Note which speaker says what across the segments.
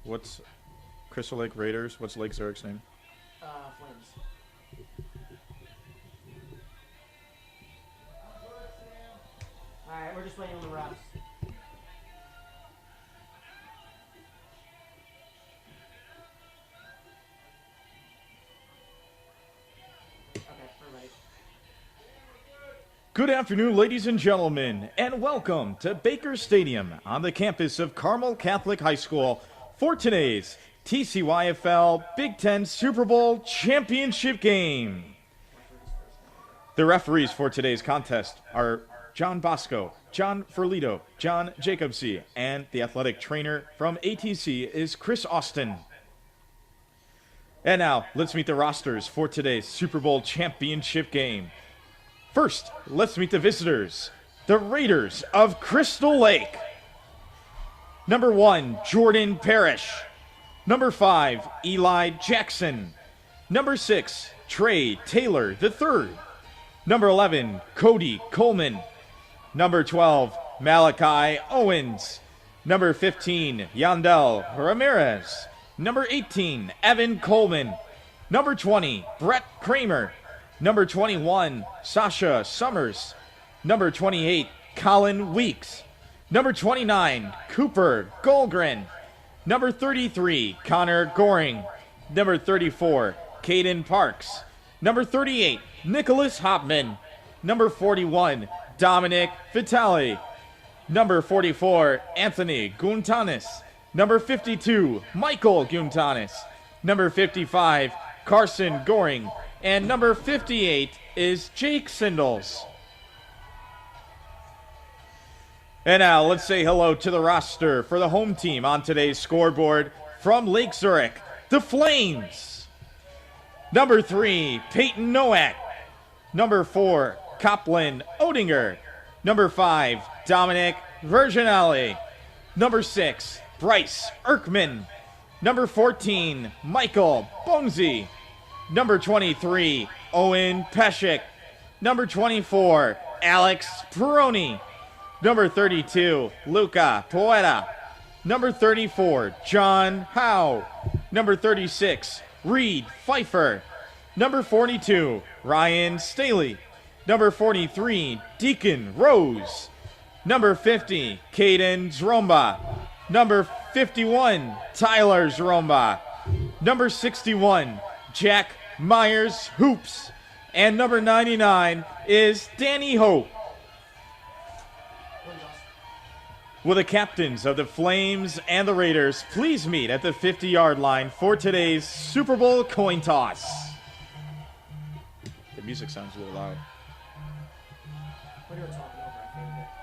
Speaker 1: What's Crystal Lake Raiders? What's Lake Zurich's name?
Speaker 2: Flames. Alright, we're just waiting on the refs. Okay, we're ready.
Speaker 1: Good afternoon, ladies and gentlemen, and welcome to Baker Stadium on the campus of Carmel Catholic High School for today's TCYFL Big 10 Super Bowl Championship game. The referees for today's contest are John Bosco, John Ferlito, John Jacobsey, and the athletic trainer from ATC is Chris Austin. And now, let's meet the rosters for today's Super Bowl Championship game. First, let's meet the visitors, the Raiders of Crystal Lake. Number 1, Jordan Parrish. Number 5, Eli Jackson. Number 6, Trey Taylor III. Number 11, Cody Coleman. Number 12, Malachi Owens. Number 15, Yandel Ramirez. Number 18, Evan Coleman. Number 20, Brett Kramer. Number 21, Sasha Summers. Number 28, Colin Weeks. Number 29, Cooper Golgren. Number 33, Connor Goring. Number 34, Caden Parks. Number 38, Nicholas Hopman. Number 41, Dominic Vitale. Number 44, Anthony Guntanis. Number 52, Michael Guntanis. Number 55, Carson Goring. And number 58 is Jake Sindles. And now let's say hello to the roster for the home team on today's scoreboard from Lake Zurich, the Flames. Number 3, Peyton Nowak. Number 4, Copland Odinger. Number 5, Dominic Virginelli. Number 6, Bryce Erkman. Number 14, Michael Bonzi. Number 23, Owen Peshek. Number 24, Alex Peroni. Number 32, Luca Poeta. Number 34, John Howe. Number 36, Reed Pfeiffer. Number 42, Ryan Staley. Number 43, Deacon Rose. Number 50, Caden Zromba. Number 51, Tyler Zromba. Number 61, Jack Myers Hoops. And number 99 is Danny Hope. Will the captains of the Flames and the Raiders please meet at the 50-yard line for today's Super Bowl coin toss? The music sounds a little loud.
Speaker 2: What are you talking over? I think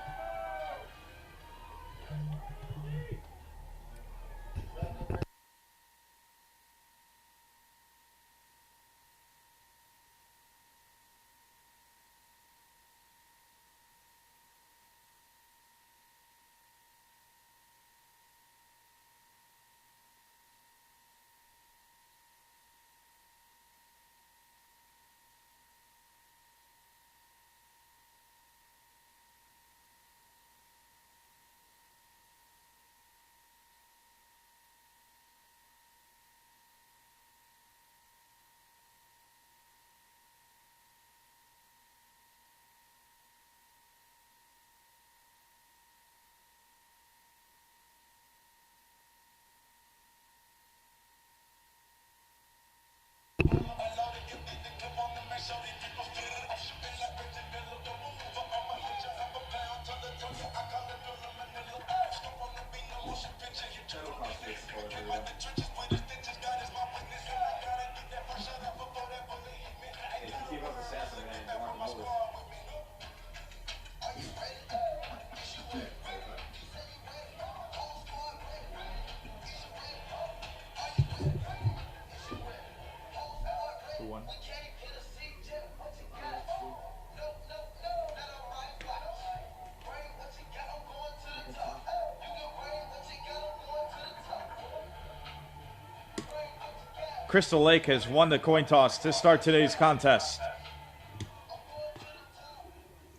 Speaker 1: Crystal Lake has won the coin toss to start today's contest. All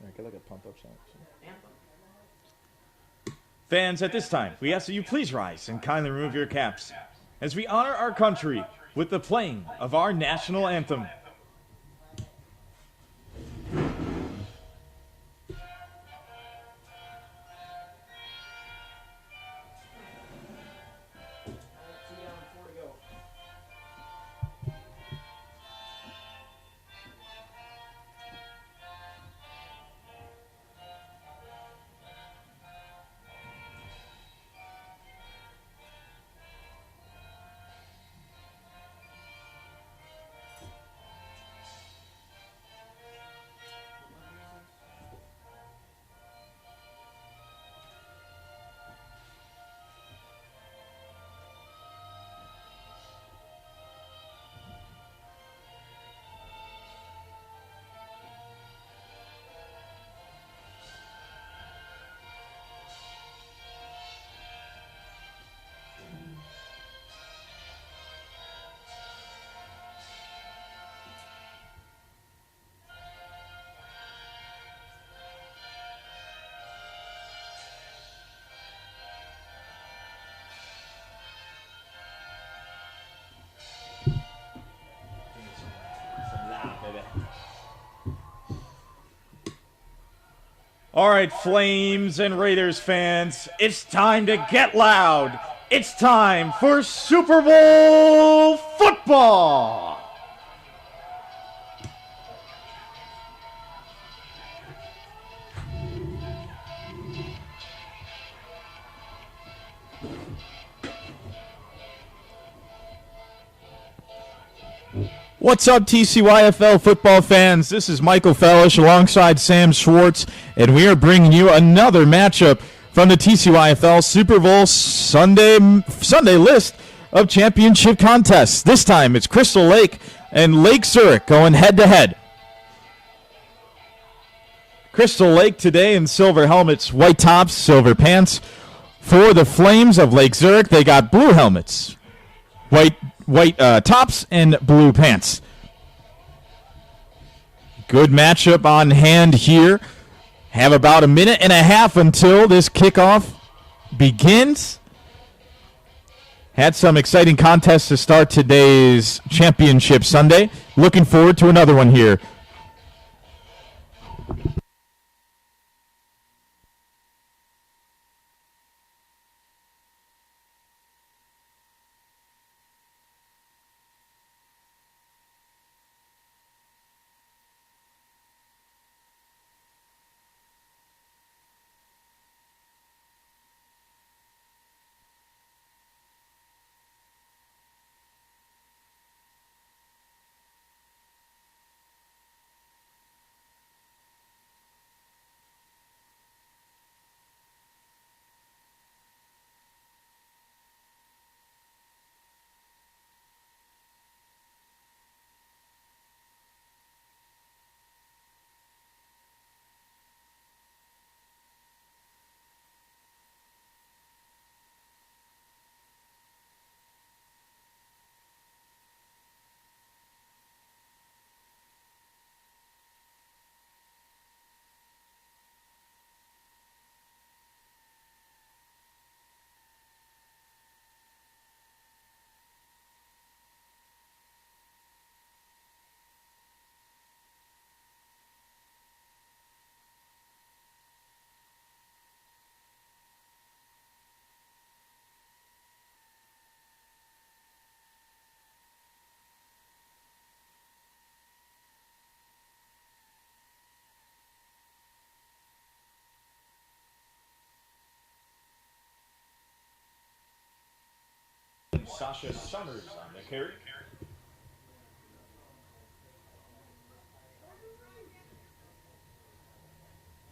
Speaker 1: right, get like a pump up sound.
Speaker 2: anthem.
Speaker 1: Fans, at this time, we ask that you please rise and kindly remove your caps as we honor our country with the playing of our national anthem. All right, Flames and Raiders fans, it's time to get loud. It's time for Super Bowl football. What's up, TCYFL football fans? This is Michael Fellish alongside Sam Schwartz, and we are bringing you another matchup from the TCYFL Super Bowl Sunday list of championship contests. This time it's Crystal Lake and Lake Zurich going head-to-head. Crystal Lake today in silver helmets, white tops, silver pants. For the Flames of Lake Zurich, they got blue helmets, white tops, and blue pants. Good matchup on hand here. Have about a minute and a half until this kickoff begins. Had some exciting contests to start today's Championship Sunday. Looking forward to another one here. Sasha Summers on the carry.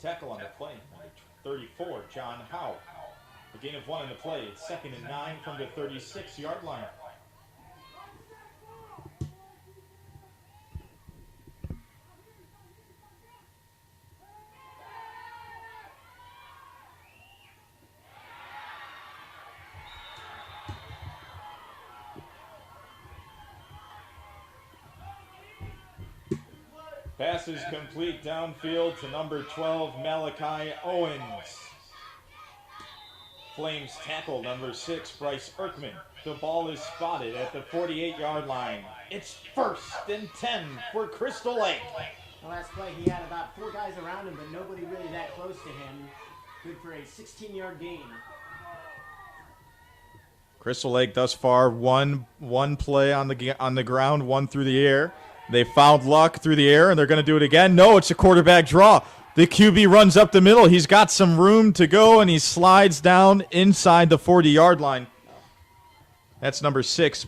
Speaker 1: Tackle on the play, number 34, John Howe. A gain of 1 on the play. It's 2nd and 9 from the 36-yard line. Pass is complete downfield to number 12, Malachi Owens. Flames tackle number 6, Bryce Erkman. The ball is spotted at the 48-yard line. It's 1st and 10 for Crystal Lake.
Speaker 2: The last play, he had about 4 guys around him, but nobody really that close to him. Good for a 16-yard gain.
Speaker 1: Crystal Lake thus far one play on the ground, one through the air. They found luck through the air, and they're going to do it again. No, it's a quarterback draw. The QB runs up the middle. He's got some room to go, and he slides down inside the 40-yard line. That's number 6,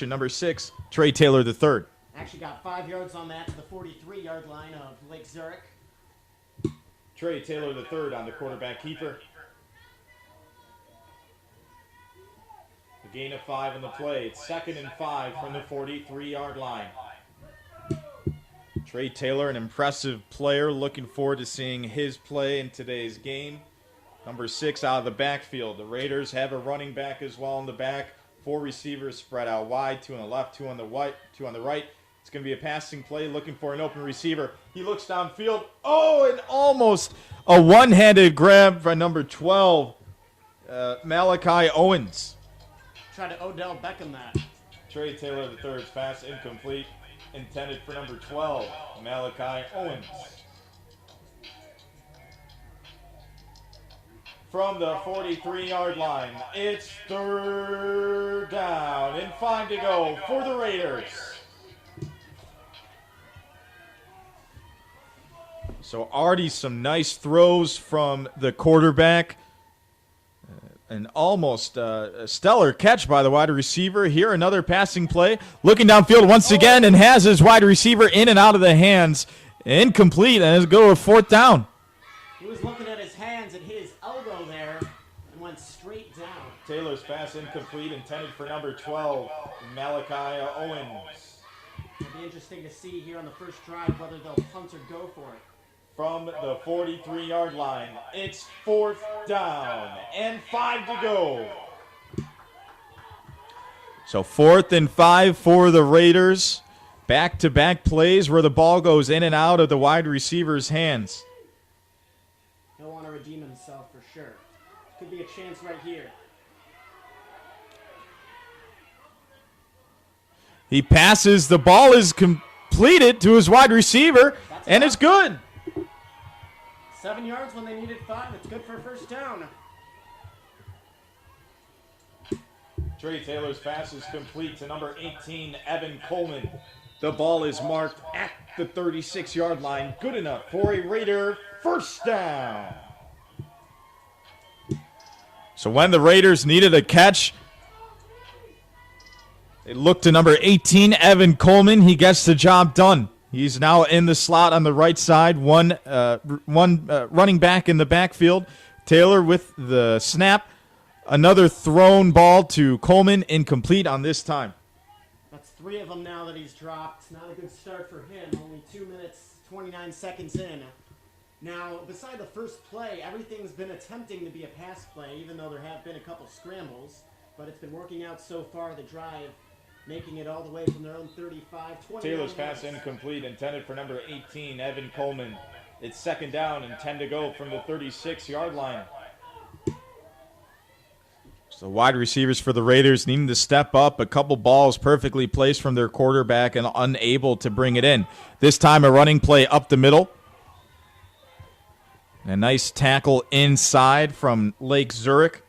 Speaker 1: number 6, Trey Taylor III.
Speaker 2: Actually got 5 yards on that to the 43-yard line of Lake Zurich.
Speaker 1: Trey Taylor III on the quarterback keeper. A gain of 5 in the play. It's 2nd and 5 from the 43-yard line. Trey Taylor, an impressive player. Looking forward to seeing his play in today's game. Number 6 out of the backfield. The Raiders have a running back as well in the back. 4 receivers spread out wide, 2 on the left, 2 on the right. It's going to be a passing play, looking for an open receiver. He looks downfield. Oh, and almost a one-handed grab by number 12, Malachi Owens.
Speaker 2: Try to Odell Beckham that.
Speaker 1: Trey Taylor III's pass incomplete, intended for number 12, Malachi Owens. From the 43-yard line, it's 3rd down and 5 to go for the Raiders. So already some nice throws from the quarterback. An almost stellar catch by the wide receiver. Here another passing play. Looking downfield once again and has his wide receiver in and out of the hands. Incomplete, and it'll go to 4th down.
Speaker 2: He was looking at his hands and hit his elbow there and went straight down.
Speaker 1: Taylor's pass incomplete, intended for number 12, Malachi Owens.
Speaker 2: It'll be interesting to see here on the first drive whether they'll punt or go for it.
Speaker 1: From the 43-yard line, it's 4th down and 5 to go. So 4th and 5 for the Raiders. Back-to-back plays where the ball goes in and out of the wide receiver's hands.
Speaker 2: He'll want to redeem himself for sure. Could be a chance right here.
Speaker 1: He passes. The ball is completed to his wide receiver, and it's good.
Speaker 2: 7 yards when they needed 5. It's good for a 1st down.
Speaker 1: Trey Taylor's pass is complete to number 18, Evan Coleman. The ball is marked at the 36-yard line. Good enough for a Raider 1st down. So when the Raiders needed a catch, they looked to number 18, Evan Coleman. He gets the job done. He's now in the slot on the right side, one running back in the backfield. Taylor with the snap. Another thrown ball to Coleman, incomplete on this time.
Speaker 2: That's 3 of them now that he's dropped. Not a good start for him. Only 2 minutes, 29 seconds in. Now, beside the first play, everything's been attempting to be a pass play, even though there have been a couple scrambles. But it's been working out so far, the drive, making it all the way from their own 35.
Speaker 1: Taylor's pass incomplete, intended for number 18, Evan Coleman. It's 2nd down and 10 to go from the 36-yard line. So wide receivers for the Raiders needing to step up. A couple balls perfectly placed from their quarterback and unable to bring it in. This time a running play up the middle. A nice tackle inside from Lake Zurich.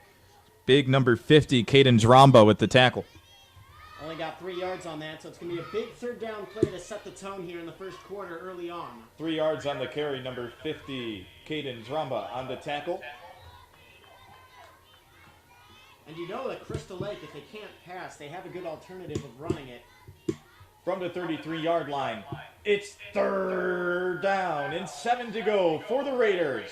Speaker 1: Big number 50, Caden Dramba with the tackle.
Speaker 2: Only got 3 yards on that, so it's going to be a big 3rd down play to set the tone here in the 1st quarter early on.
Speaker 1: 3 yards on the carry, number 50, Caden Dramba on the tackle.
Speaker 2: And you know that Crystal Lake, if they can't pass, they have a good alternative of running it.
Speaker 1: From the 33-yard line, it's 3rd down and 7 to go for the Raiders.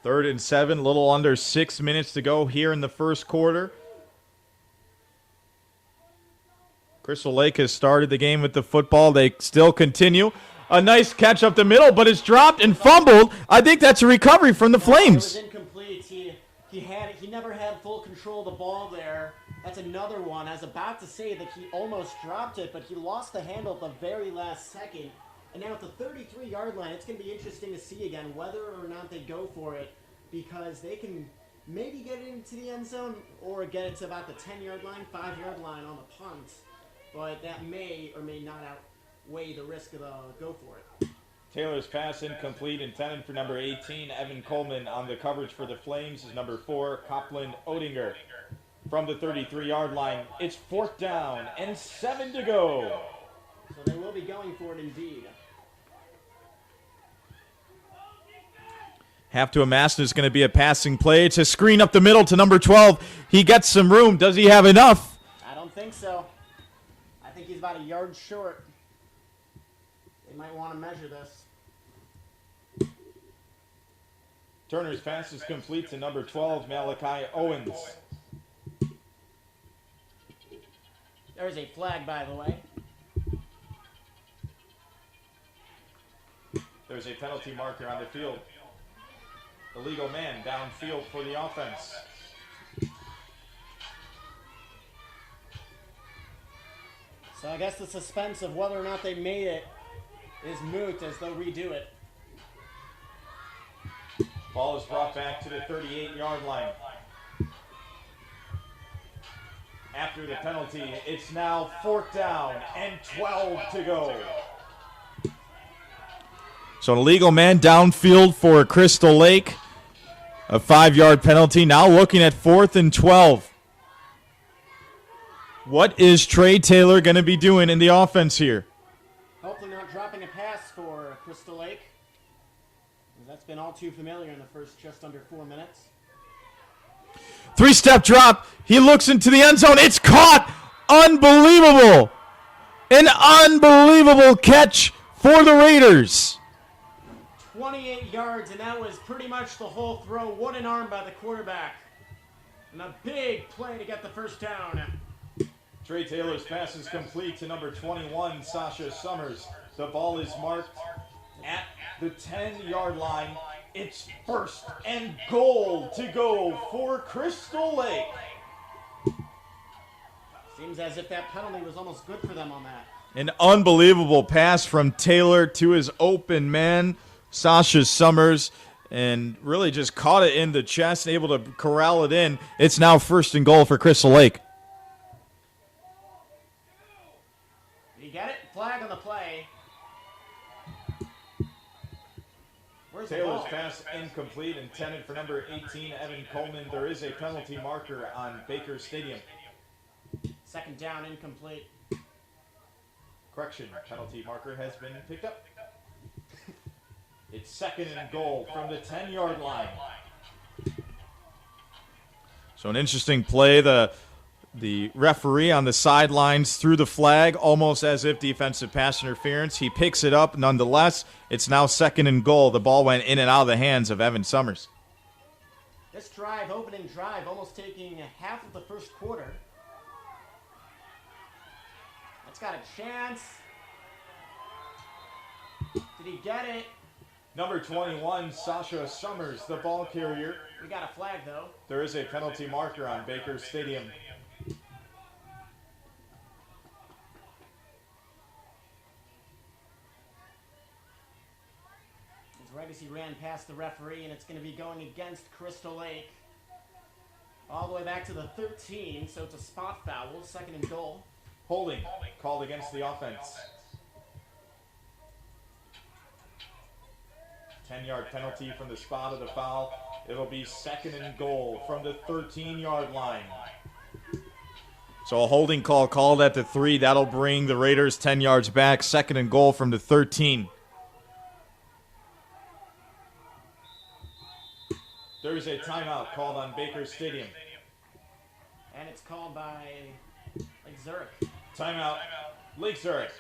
Speaker 1: 3rd and 7, a little under 6 minutes to go here in the 1st quarter. Crystal Lake has started the game with the football. They still continue. A nice catch up the middle, but it's dropped and fumbled. I think that's a recovery from the Flames.
Speaker 2: It was incomplete. He never had full control of the ball there. That's another one. I was about to say that he almost dropped it, but he lost the handle at the very last second. And now at the 33-yard line, it's going to be interesting to see again whether or not they go for it, because they can maybe get it into the end zone or get it to about the 10-yard line, 5-yard line on the punt. But that may or may not outweigh the risk of the go for it.
Speaker 1: Taylor's pass incomplete, intended for number 18, Evan Coleman. On the coverage for the Flames is number 4, Copeland Odinger. From the 33-yard line, it's 4th down and 7 to go.
Speaker 2: So they will be going for it indeed.
Speaker 1: Have to imagine it's going to be a passing play. It's a screen up the middle to number 12. He gets some room. Does he have enough?
Speaker 2: I don't think so. I think he's about a yard short. They might want to measure this.
Speaker 1: Turner's pass is complete to number 12, Malachi Owens.
Speaker 2: There's a flag, by the way.
Speaker 1: There's a penalty marker on the field. Illegal man downfield for the offense.
Speaker 2: So I guess the suspense of whether or not they made it is moot as they'll redo it.
Speaker 1: Ball is brought back to the 38-yard line. After the penalty, it's now 4th down and 12 to go. So an illegal man downfield for Crystal Lake. A 5-yard penalty. Now looking at 4th and 12. What is Trey Taylor going to be doing in the offense here?
Speaker 2: Hopefully not dropping a pass for Crystal Lake. That's been all too familiar in the first just under 4 minutes.
Speaker 1: 3-step drop. He looks into the end zone. It's caught. Unbelievable. An unbelievable catch for the Raiders.
Speaker 2: 28 yards, and that was pretty much the whole throw. What an arm by the quarterback. And a big play to get the first down.
Speaker 1: Trey Taylor's pass is complete to number 21, Sasha Summers. The ball is marked at the 10-yard line. It's 1st and goal to go for Crystal Lake.
Speaker 2: Seems as if that penalty was almost good for them on that.
Speaker 1: An unbelievable pass from Taylor to his open man, Sasha Summers, and really just caught it in the chest, able to corral it in. It's now 1st and goal for Crystal Lake.
Speaker 2: Did he get it? Flag on the play.
Speaker 1: Taylor's pass incomplete, intended for number 18, Evan Coleman. There is a penalty marker on Baker Stadium.
Speaker 2: 2nd down, incomplete.
Speaker 1: Correction, penalty marker has been picked up. It's 2nd and goal from the 10-yard line. So an interesting play. The referee on the sidelines threw the flag almost as if defensive pass interference. He picks it up nonetheless. It's now 2nd and goal. The ball went in and out of the hands of Evan Summers.
Speaker 2: This drive, opening drive, almost taking half of the first quarter. That's got a chance. Did he get it?
Speaker 1: Number 21, Sasha Summers, the ball carrier.
Speaker 2: We got a flag, though.
Speaker 1: There is a penalty marker on Baker Stadium.
Speaker 2: Right as he ran past the referee, and it's going to be going against Crystal Lake. All the way back to the 13, so it's a spot foul, 2nd and goal.
Speaker 1: Holding called against the offense. 10-yard penalty from the spot of the foul. It'll be 2nd and goal from the 13-yard line. So a holding call called at the 3. That'll bring the Raiders 10 yards back. 2nd and goal from the 13. There's a timeout called on Baker Stadium.
Speaker 2: And it's called by Lake Zurich.
Speaker 1: Timeout, Lake Zurich.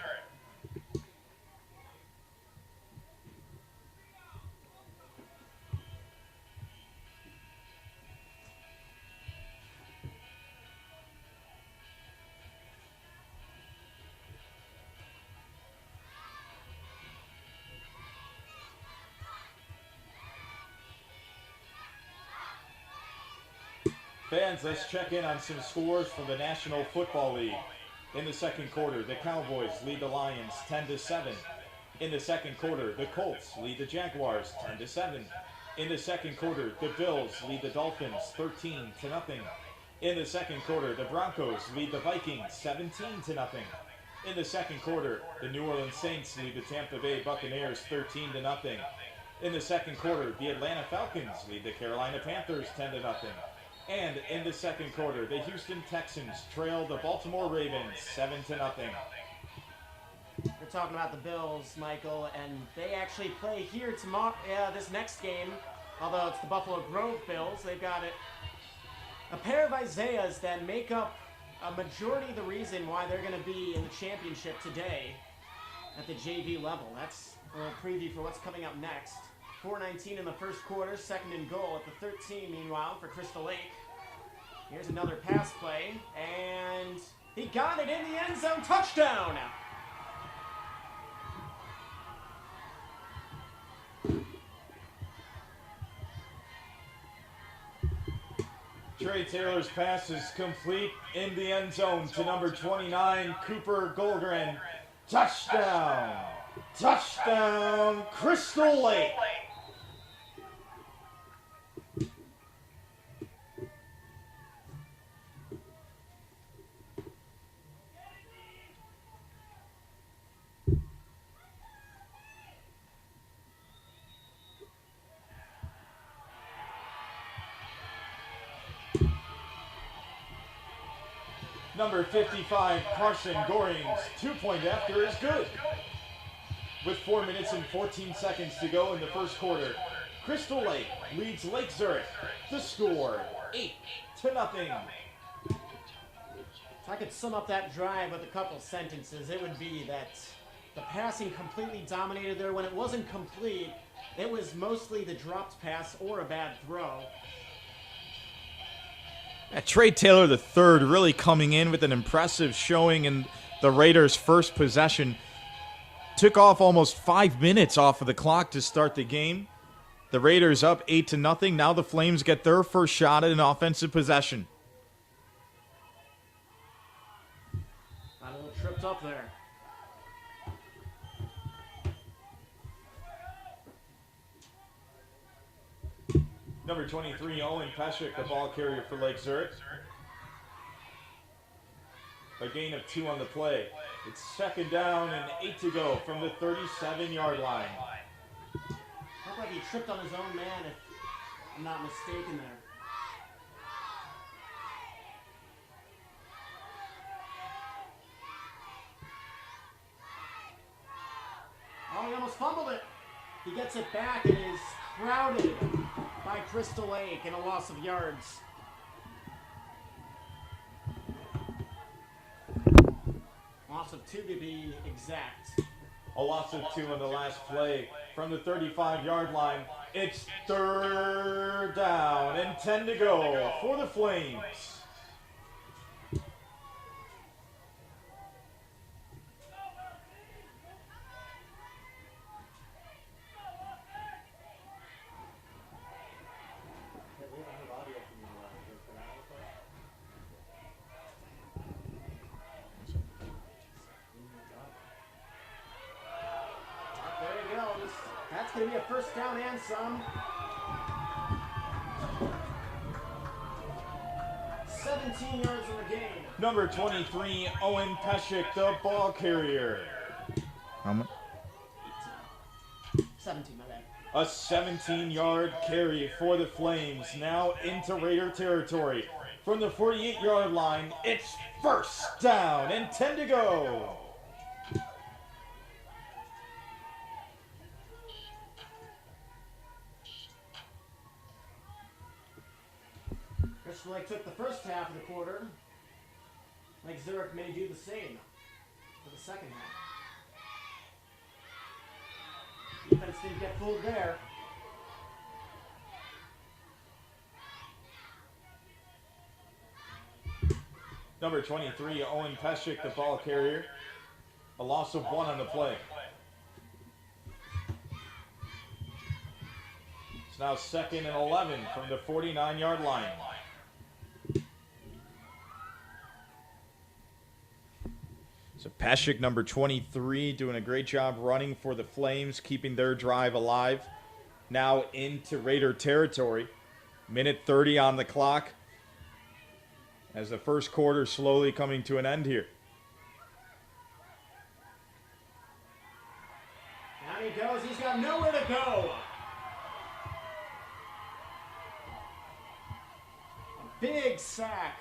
Speaker 1: Fans, let's check in on some scores from the National Football League. In the second quarter, the Cowboys lead the Lions 10-7. In the second quarter, the Colts lead the Jaguars 10-7. In the second quarter, the Bills lead the Dolphins 13-0. In the second quarter, the Broncos lead the Vikings 17-0. In the second quarter, the New Orleans Saints lead the Tampa Bay Buccaneers 13-0. In the second quarter, the Atlanta Falcons lead the Carolina Panthers 10-0. And in the second quarter, the Houston Texans trail the Baltimore Ravens 7-0.
Speaker 2: We're talking about the Bills, Michael, and they actually play here tomorrow. This next game, although it's the Buffalo Grove Bills, they've got a pair of Isaiahs that make up a majority of the reason why they're going to be in the championship today at the JV level. That's a little preview for what's coming up next. 4:19 in the first quarter, second and goal at the 13, meanwhile, for Crystal Lake. Here's another pass play, and he got it in the end zone. Touchdown!
Speaker 1: Trey Taylor's pass is complete in the end zone to number 29, Cooper Goldgren. Touchdown! Touchdown, Crystal Lake! Number 55, Carson Goring's two-point after is good. With 4 minutes and 14 seconds to go in the first quarter, Crystal Lake leads Lake Zurich. The score, 8-0.
Speaker 2: If I could sum up that drive with a couple sentences, it would be that the passing completely dominated there. When it wasn't complete, it was mostly the dropped pass or a bad throw.
Speaker 1: Trey Taylor III really coming in with an impressive showing in the Raiders' first possession. Took off almost 5 minutes off of the clock to start the game. The Raiders up 8-0. Now the Flames get their first shot at an offensive possession.
Speaker 2: Got a little tripped up there.
Speaker 1: Number 23, Owen Peshek, the ball carrier for Lake Zurich. A gain of 2 on the play. It's second down and 8 to go from the 37-yard line.
Speaker 2: Looked like he tripped on his own man, if I'm not mistaken there. Oh, he almost fumbled it. He gets it back and is crowded by Crystal Lake and a loss of yards. Loss of 2 to be exact.
Speaker 1: A loss of 2 on the last play from the 35-yard line. It's third down and 10 to go for the Flames.
Speaker 2: That's going to be a first down and some. 17 yards in the game.
Speaker 1: Number 23, Owen Peshek, the ball carrier. How much?
Speaker 2: 17, my bad.
Speaker 1: A 17-yard carry for the Flames, now into Raider territory. From the 48-yard line, it's first down and 10 to go.
Speaker 2: Crystal Lake took the first half of the quarter. Lake Zurich may do the same for the second half. Defense didn't get fooled there.
Speaker 1: Number 23, Owen Peshek, the ball carrier. A loss of 1 on the play. It's now second and 11 from the 49-yard line. So Pashik, number 23, doing a great job running for the Flames, keeping their drive alive. Now into Raider territory. Minute 30 on the clock as the first quarter slowly coming to an end here.
Speaker 2: Down he goes. He's got nowhere to go. A big sack.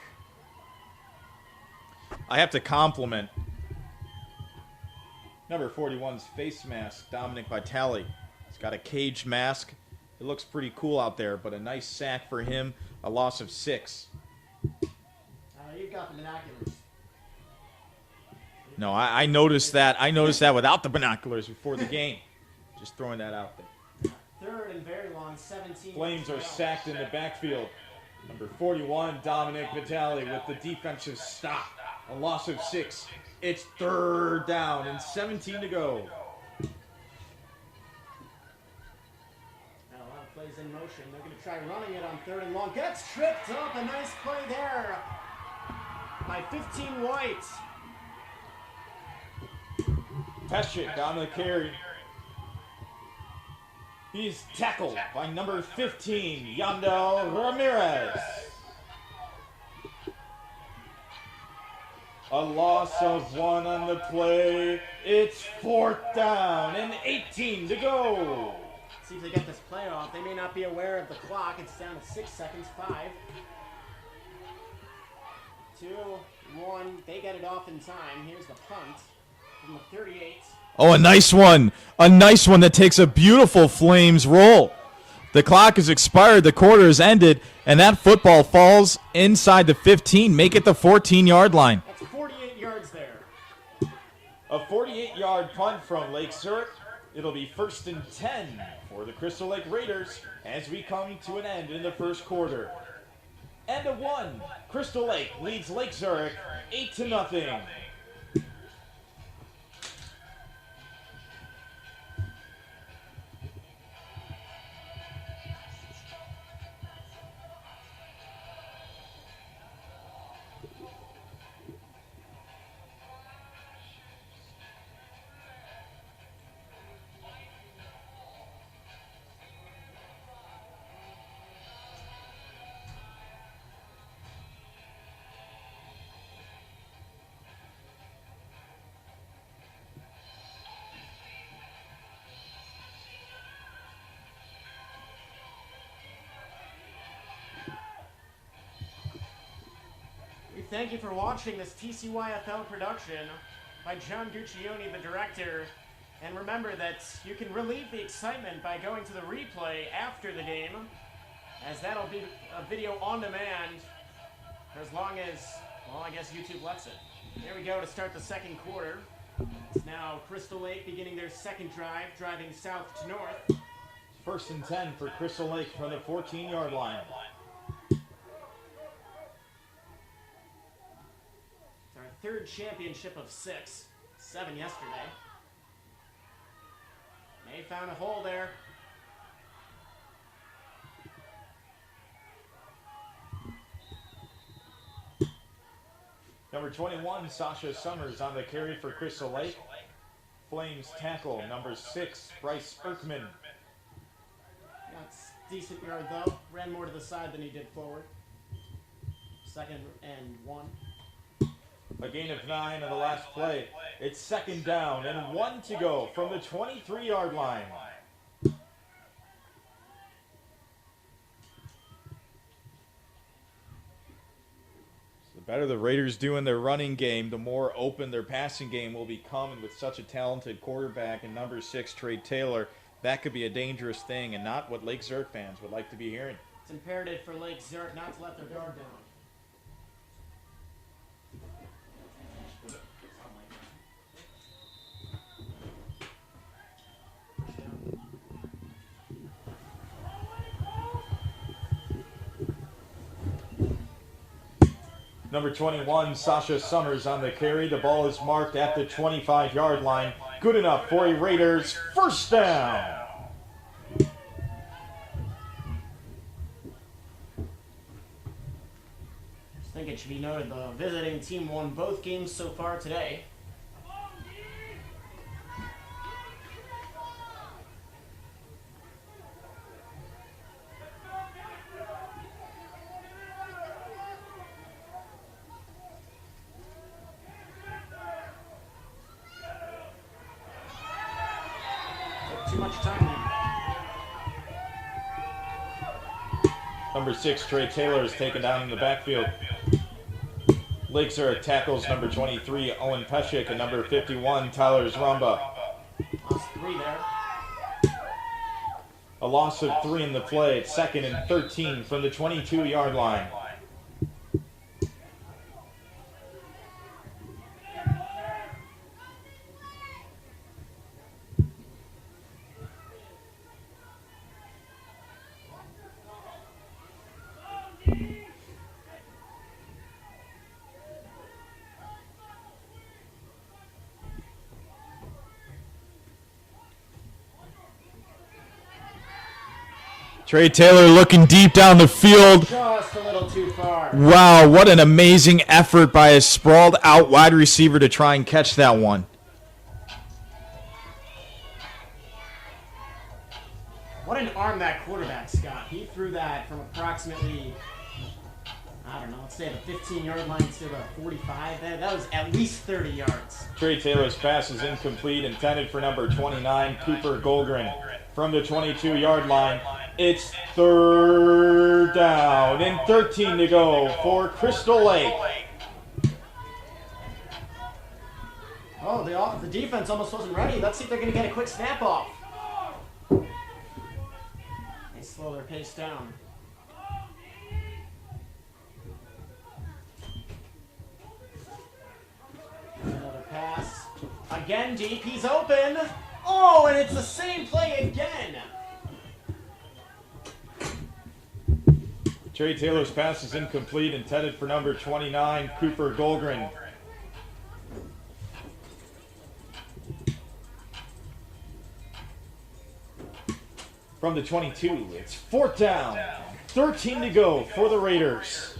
Speaker 1: I have to compliment number 41's face mask, Dominic Vitale. He's got a caged mask. It looks pretty cool out there, but a nice sack for him, a loss of 6.
Speaker 2: You've got the binoculars.
Speaker 1: No, I noticed that. I noticed that without the binoculars before the game. Just throwing that out there.
Speaker 2: Third and very long, 17.
Speaker 1: Flames are sacked in the backfield. Number 41, Dominic Vitale with the defensive stop. A loss of 6. It's third down and 17 to go.
Speaker 2: Now a lot of plays in motion. They're going to try running it on third and long. Gets tripped up. A nice play there by 15 White.
Speaker 1: Peshik on the carry. He's tackled by number 15, Yandel Ramirez. A loss of 1 on the play. It's fourth down and 18 to go.
Speaker 2: See if they get this play off. They may not be aware of the clock. It's down to 6 seconds. 5, 2, 1. They get it off in time. Here's the punt from the 38.
Speaker 1: Oh, a nice one. A nice one that takes a beautiful Flames roll. The clock is expired. The quarter is ended. And that football falls inside the 15. Make it the 14-yard line.
Speaker 2: That's 48 yards there.
Speaker 1: A 48-yard punt from Lake Zurich. It'll be 1st and 10 for the Crystal Lake Raiders as we come to an end in the first quarter. And a 1. Crystal Lake leads Lake Zurich 8-0.
Speaker 2: Thank you for watching this TCYFL production by John Guccione, the director. And remember that you can relieve the excitement by going to the replay after the game, as that'll be a video on demand for as long as, well, I guess YouTube lets it. Here we go to start the second quarter. It's now Crystal Lake beginning their second drive, driving south to north.
Speaker 1: 1st and 10 for Crystal Lake from the 14-yard line.
Speaker 2: Third championship of 6, 7 yesterday. They found a hole there.
Speaker 1: Number 21, Sasha Summers on the carry for Crystal Lake. Flames tackle number 6, Bryce Erkman.
Speaker 2: That's decent yard though. Ran more to the side than he did forward. 2nd and 1.
Speaker 1: A gain of 9 on the last play. It's 2nd down and 1 to go from the 23-yard line. The better the Raiders do in their running game, the more open their passing game will become. And with such a talented quarterback and number 6, Trey Taylor, that could be a dangerous thing and not what Lake Zurich fans would like to be hearing.
Speaker 2: It's imperative for Lake Zurich not to let their guard down.
Speaker 1: Number 21, Sasha Summers on the carry. The ball is marked at the 25-yard line. Good enough for a Raiders first down.
Speaker 2: I think it should be noted the visiting team won both games so far today. too much time.
Speaker 1: Number 6, Trey Taylor is taken down in the backfield. Lake Zurich tackles number 23, Owen Peshik, and number 51, Tyler Zrumba.
Speaker 2: Lost 3 there.
Speaker 1: A loss of 3 in the play. It's 2nd and 13 from the 22-yard line.
Speaker 3: Trey Taylor looking deep down the field.
Speaker 2: Just a little too far.
Speaker 3: Wow, what an amazing effort by a sprawled out wide receiver to try and catch that one.
Speaker 2: What an arm that quarterback, Scott. He threw that from approximately, I don't know, let's say the 15-yard line to the 45. That was at least 30 yards.
Speaker 1: Trey Taylor's pass is incomplete, intended for number 29, Cooper Golgren. From the 22-yard line, it's 3rd down and 13 to go for Crystal Lake.
Speaker 2: Oh, the defense almost wasn't ready. Let's see if they're going to get a quick snap off. They slow their pace down. Another pass. Again, deep. He's open. Oh, and it's the same play again.
Speaker 1: Trey Taylor's pass is incomplete, intended for number 29, Cooper Golgren. From the 22, it's 4th down, 13 to go for the Raiders.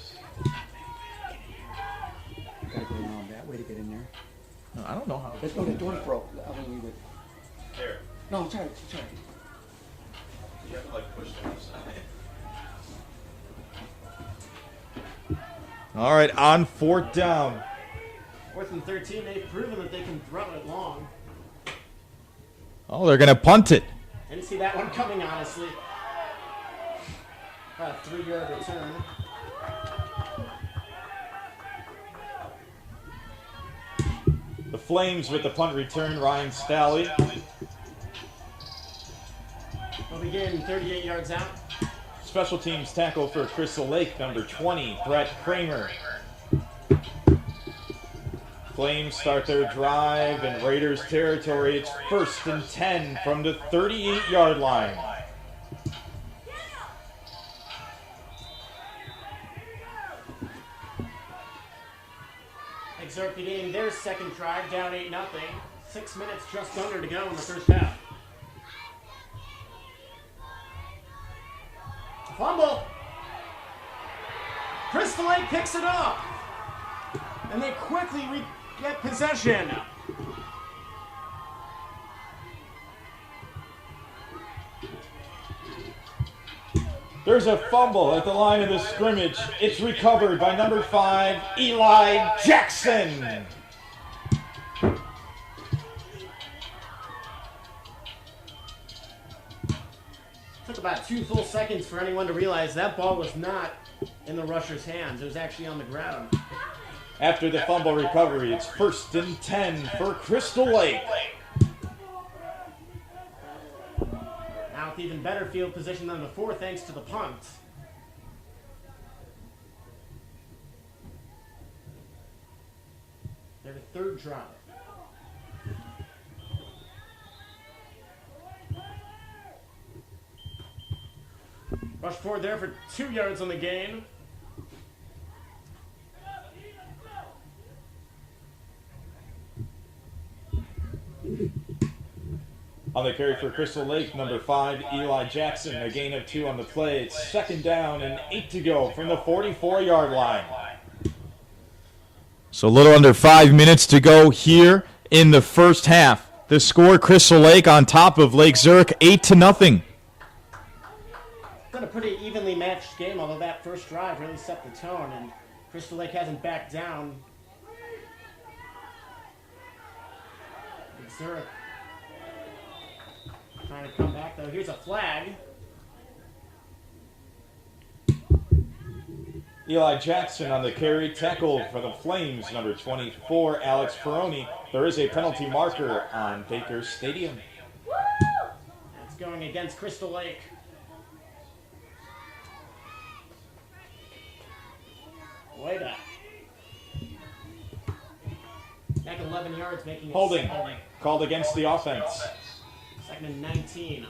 Speaker 4: Gotta go around that way to get in there.
Speaker 3: I don't know how.
Speaker 4: Let's go to the door broke. I mean, we would.
Speaker 5: There.
Speaker 4: No, it's all right. It's all right.
Speaker 5: You have to like push them aside.
Speaker 1: All right, on 4th down.
Speaker 2: 4th and 13, they've proven that they can throw it long.
Speaker 3: Oh, they're going to punt it.
Speaker 2: Didn't see that one coming, honestly. About a 3-yard return.
Speaker 1: The Flames with the punt return, Ryan Stalley.
Speaker 2: They'll begin 38 yards out.
Speaker 1: Special teams tackle for Crystal Lake, number 20, Brett Kramer. Flames start their drive in Raiders territory. It's 1st and 10 from the 38-yard line.
Speaker 2: Zurich beginning their second drive, down 8-0. 6 minutes just under to go in the first half. Fumble. Crystal Lake picks it up. And they quickly get possession.
Speaker 1: There's a fumble at the line of the scrimmage. It's recovered by number 5, Eli Jackson.
Speaker 2: Took about 2 full seconds for anyone to realize that ball was not in the rusher's hands. It was actually on the ground.
Speaker 1: After the fumble recovery, it's 1st and 10 for Crystal Lake.
Speaker 2: Now with even better field position than before thanks to the punt. Their 3rd drive. Rush forward there for 2 yards on the gain.
Speaker 1: On the carry for Crystal Lake, number 5, Eli Jackson. A gain of 2 on the play. It's 2nd down and 8 to go from the 44-yard line.
Speaker 3: So a little under 5 minutes to go here in the first half. The score, Crystal Lake on top of Lake Zurich, 8-0.
Speaker 2: Been a pretty evenly matched game, although that first drive really set the tone, and Crystal Lake hasn't backed down. Zurich Trying to come back, though. Here's a flag.
Speaker 1: Eli Jackson on the carry, tackle for the Flames, number 24, Alex Ferroni. There is a penalty marker on Baker Stadium.
Speaker 2: That's going against Crystal Lake. Way back. Back 11 yards, making it
Speaker 1: Holding called against the offense.
Speaker 2: second and 19.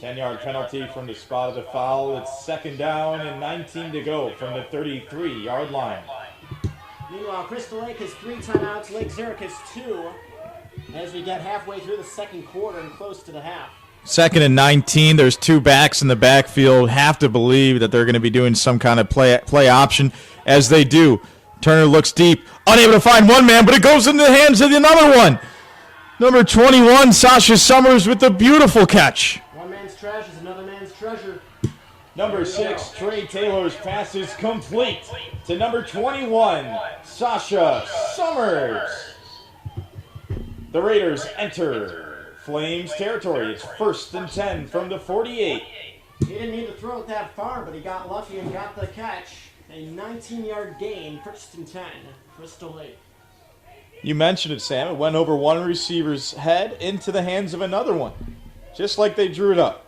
Speaker 1: 10-yard penalty from the spot of the foul. It's second down and 19 to go from the 33-yard line.
Speaker 2: Meanwhile, Crystal Lake has 3 timeouts. Lake Zurich has 2 as we get halfway through the second quarter and close to the half.
Speaker 3: Second and 19. There's 2 backs in the backfield. Have to believe that they're going to be doing some kind of play option. As they do, Turner looks deep, unable to find one man, but it goes into the hands of another one. Number 21, Sasha Summers with a beautiful catch.
Speaker 2: One man's trash is another man's treasure.
Speaker 1: Number 6, Trey Taylor's pass is complete to number 21, Sasha Summers. The Raiders enter Flames territory. It's 1st and 10 from the 48.
Speaker 2: He didn't need to throw it that far, but he got lucky and got the catch. A 19-yard gain, 1st and 10, Crystal Lake.
Speaker 1: You mentioned it, Sam. It went over one receiver's head into the hands of another one, just like they drew it up.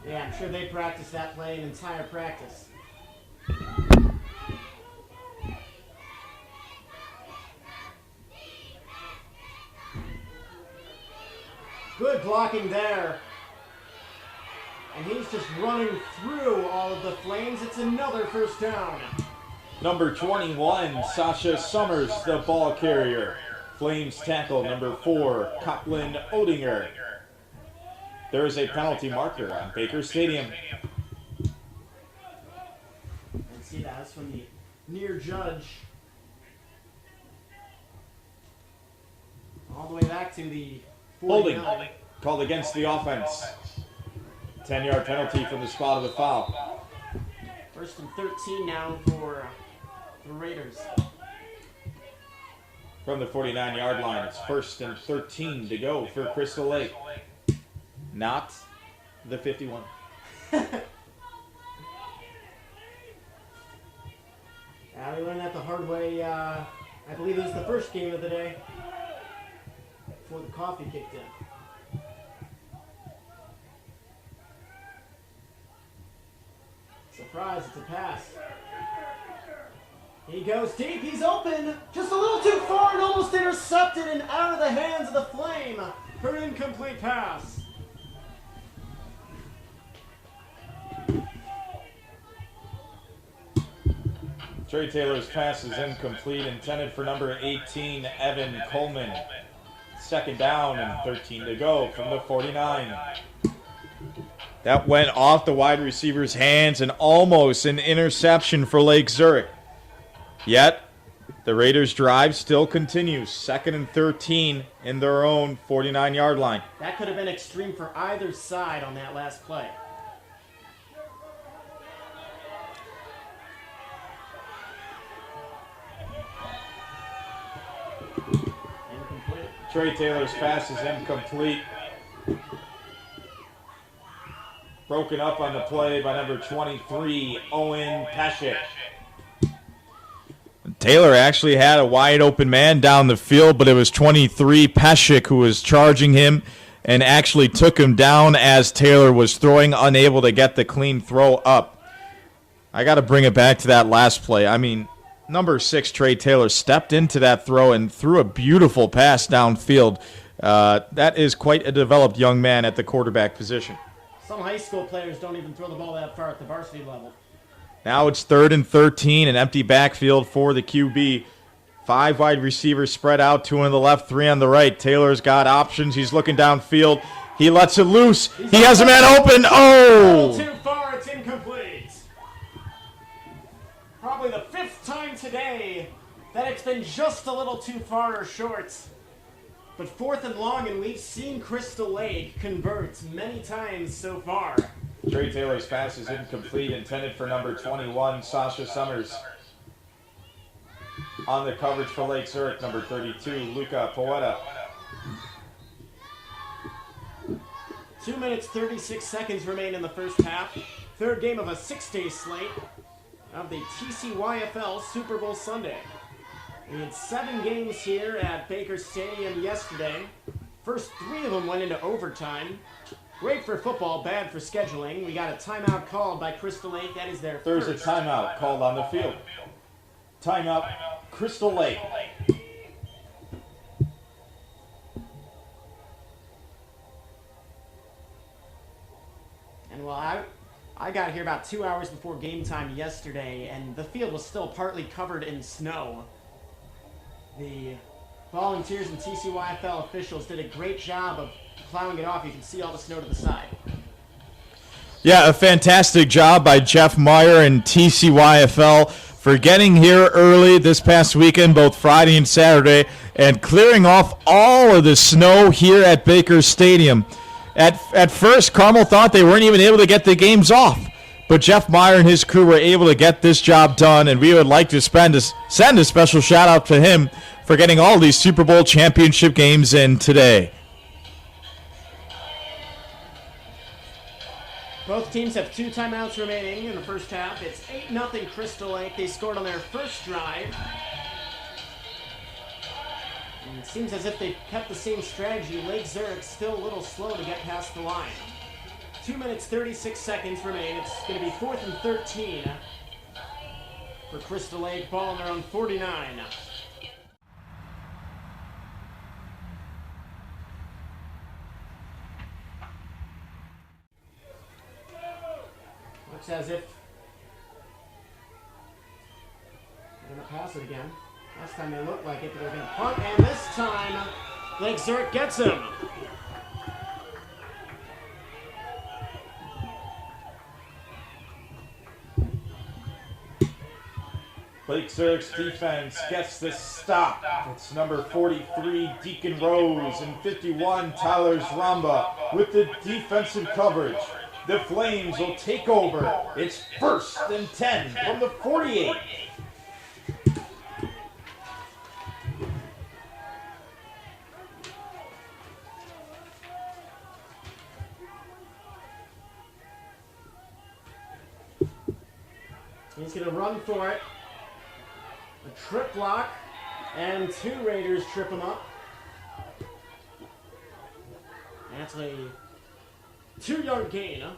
Speaker 2: Yeah, I'm sure they practiced that play an entire practice. Good blocking there. And he's just running through all of the Flames. It's another first down.
Speaker 1: Number 21, Sasha Summers, the ball carrier. Flames tackle number 4, Copland Odinger. There is a penalty marker on Baker Stadium.
Speaker 2: And see that's from the near judge. All the way back to the 49.
Speaker 1: Holding called against the offense. 10-yard penalty from the spot of the foul.
Speaker 2: 1st and 13 now for the Raiders.
Speaker 1: From the 49-yard line, it's 1st and 13 to go for Crystal Lake. Not the 51.
Speaker 2: We learned that the hard way. I believe it was the first game of the day before the coffee kicked in. Surprise, it's a pass. He goes deep, he's open, just a little too far and almost intercepted and out of the hands of the Flame for an incomplete pass.
Speaker 1: Trey Taylor's pass is incomplete, intended for number 18, Evan Coleman. Second down and 13 to go from the 49. That went off the wide receiver's hands and almost an interception for Lake Zurich. Yet, the Raiders' drive still continues. 2nd and 13 in their own 49-yard line.
Speaker 2: That could have been extreme for either side on that last play. Incomplete.
Speaker 1: Trey Taylor's pass is incomplete. Broken up on the play by number 23, Owen Pashik.
Speaker 3: Taylor actually had a wide open man down the field, but it was 23 Peshik who was charging him and actually took him down as Taylor was throwing, unable to get the clean throw up. I got to bring it back to that last play. I mean, number 6 Trey Taylor stepped into that throw and threw a beautiful pass downfield. That is quite a developed young man at the quarterback position.
Speaker 2: Some high school players don't even throw the ball that far at the varsity level.
Speaker 3: Now it's 3rd and 13, an empty backfield for the QB. 5 wide receivers spread out, 2 on the left, 3 on the right. Taylor's got options. He's looking downfield. He lets it loose. He has a man open.
Speaker 2: A
Speaker 3: Oh!
Speaker 2: little too far, it's incomplete. Probably the 5th time today that it's been just a little too far or short. But 4th and long, and we've seen Crystal Lake convert many times so far.
Speaker 1: Trey Taylor's pass is incomplete, intended for number 21, Sasha Summers. On the coverage for Lake Zurich, number 32, Luca Poeta.
Speaker 2: 2 minutes, 36 seconds remain in the first half. Third game of a 6-day slate of the TCYFL Super Bowl Sunday. We had 7 games here at Baker Stadium yesterday. First 3 of them went into overtime. Great for football, bad for scheduling. We got a timeout called by Crystal Lake. That is their
Speaker 1: There's
Speaker 2: first.
Speaker 1: a timeout called on the field. Timeout, Crystal Lake.
Speaker 2: And well, I got here about 2 hours before game time yesterday, and the field was still partly covered in snow. The volunteers and TCYFL officials did a great job of plowing it off. You can see all the snow to the side.
Speaker 3: Yeah, a fantastic job by Jeff Meyer and TCYFL for getting here early this past weekend, both Friday and Saturday, and clearing off all of the snow here at Baker Stadium. At first, Carmel thought they weren't even able to get the games off, but Jeff Meyer and his crew were able to get this job done, and we would like to send a special shout-out to him for getting all these Super Bowl championship games in today.
Speaker 2: Both teams have 2 timeouts remaining in the first half. It's 8-0 Crystal Lake. They scored on their first drive. And it seems as if they've kept the same strategy. Lake Zurich still a little slow to get past the line. 2 minutes, 36 seconds remain. It's going to be 4th and 13 for Crystal Lake. Ball on their own 49. Looks as if they're going to pass it again. Last time they looked like it, but they're going to punt, and this time Lake Zurich gets him.
Speaker 1: Lake Zurich's defense gets the stop. It's number 43, Deacon Rose, and 51, Tyler Zramba with the defensive coverage. The Flames will take over. It's 1st and 10 from the 48.
Speaker 2: He's going to run for it. A trip block, and 2 Raiders trip him up. That's a 2-yard gain, huh?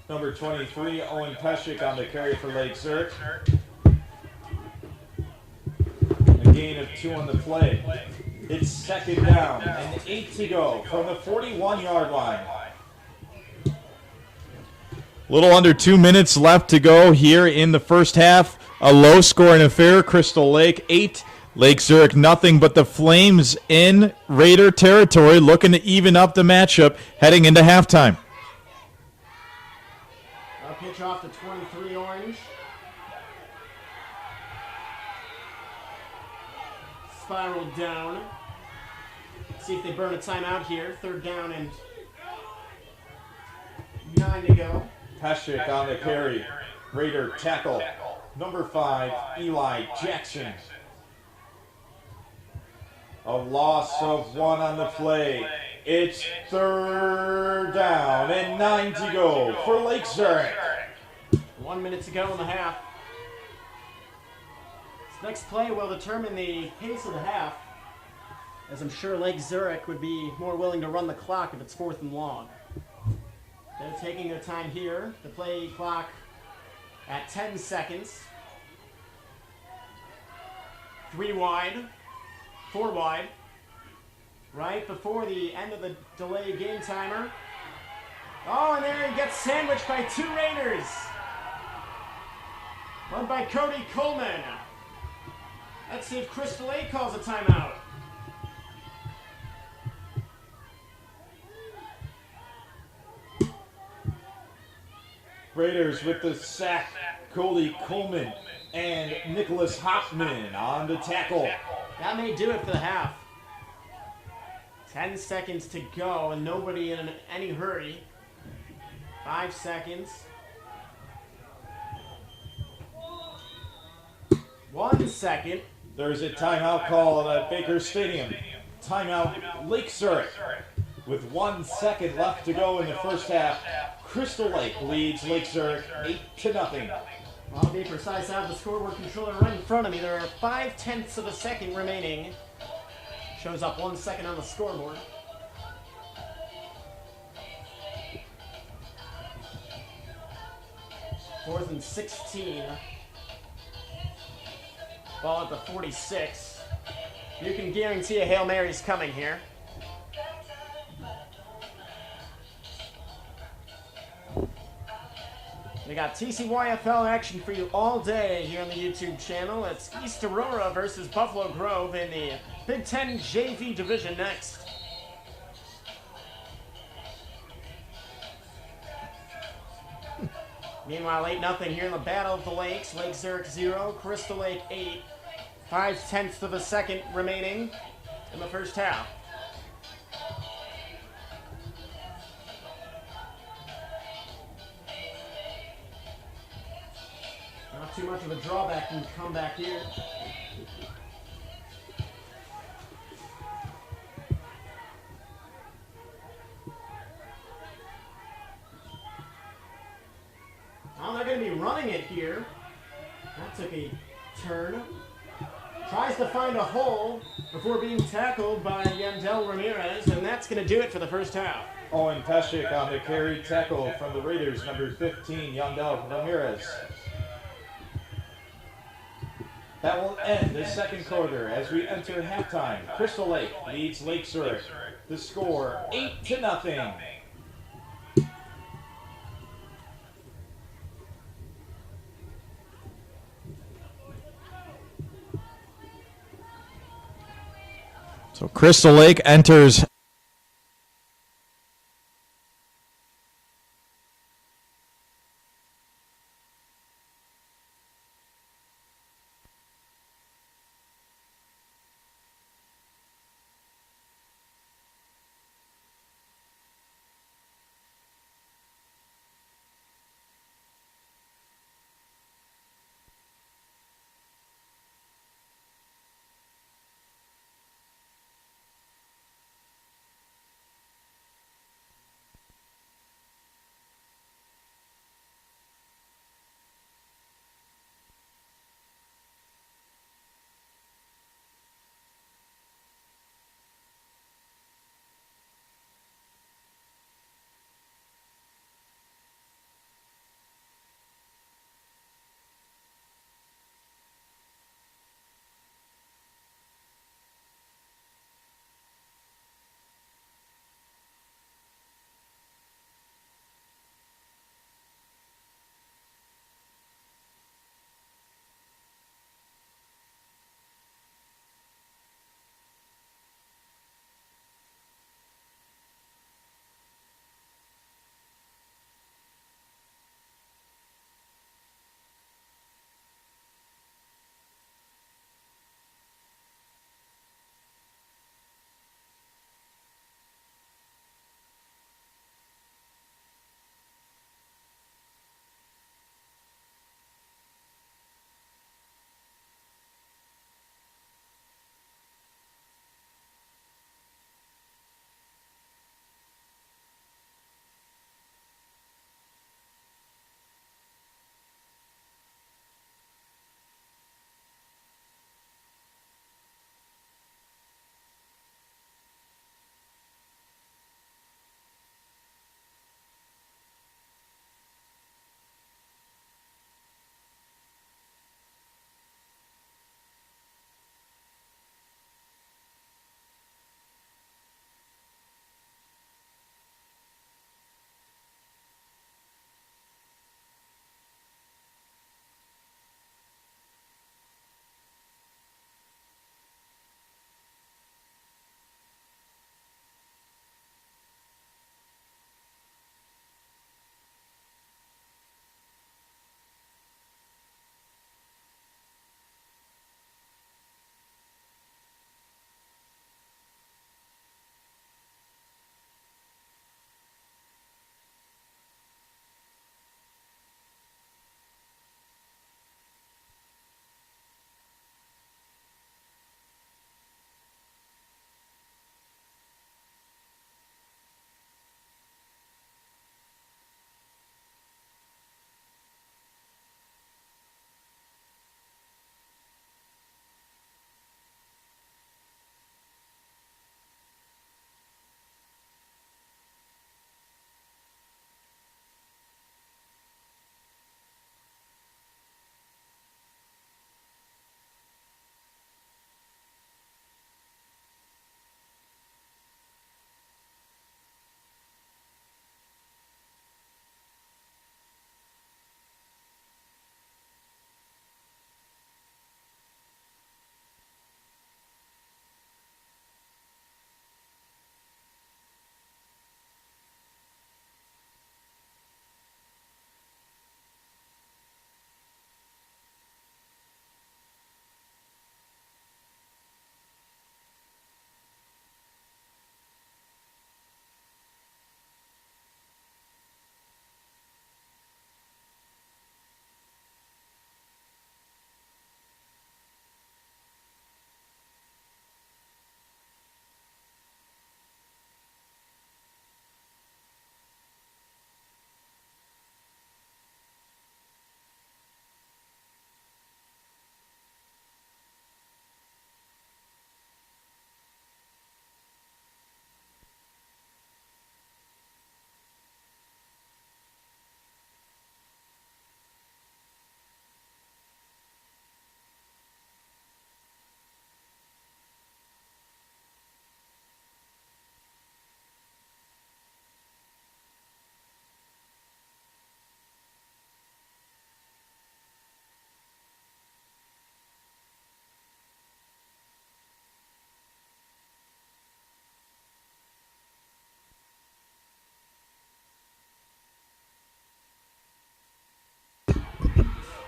Speaker 1: Number 23, Owen Peshik on the carry for Lake Zurich. A gain of 2 on the play. It's 2nd down and 8 to go from the 41-yard line.
Speaker 3: Little under 2 minutes left to go here in the first half. A low-scoring affair. Crystal Lake 8, Lake Zurich nothing, but the Flames in Raider territory looking to even up the matchup heading into halftime.
Speaker 2: A pitch off to 23 Orange. Spiraled down. See if they burn a timeout here. 3rd down and 9 to go.
Speaker 1: Peshik on the carry. Raider tackle. Number 5, Eli Jackson. A loss of 1 on the play. It's 3rd down and 9 to go for Lake Zurich.
Speaker 2: 1 minute to go in the half. This next play will determine the pace of the half, as I'm sure Lake Zurich would be more willing to run the clock if it's 4th and long. They're taking their time here. The play clock at 10 seconds. 3 wide, 4 wide. Right before the end of the delayed game timer. Oh, and there he gets sandwiched by 2 Raiders. Run by Cody Coleman. Let's see if Crystal Lake calls a timeout.
Speaker 1: Raiders with the sack, Cody Coleman and Nicholas Hoffman on the tackle.
Speaker 2: That may do it for the half. 10 seconds to go and nobody in any hurry. 5 seconds. 1 second.
Speaker 1: There's a timeout call at Baker Stadium. Timeout, Lake Zurich. With 1 second left to go in the first half, Crystal Lake leads Lake Zurich 8-0.
Speaker 2: Well, to be precise, I have the scoreboard controller right in front of me. There are 5/10 of a second remaining. Shows up 1 second on the scoreboard. Fourth and 16. Ball at the 46. You can guarantee a Hail Mary's coming here. We got TCYFL action for you all day here on the YouTube channel. It's East Aurora versus Buffalo Grove in the Big 10 JV division next. Meanwhile, 8-0 here in the Battle of the Lakes. Lake Zurich 0, Crystal Lake 8. 5/10 of a second remaining in the first half. Not too much of a drawback in the comeback here. Well, they're going to be running it here. That took a turn. Tries to find a hole before being tackled by Yandel Ramirez, and that's going to do it for the first half.
Speaker 1: Owen Peshik on the carry tackle from the Raiders, number 15, Yandel Ramirez. That will end the second quarter as we enter halftime. Crystal Lake leads Lake Zurich. The score 8-0.
Speaker 3: So Crystal Lake enters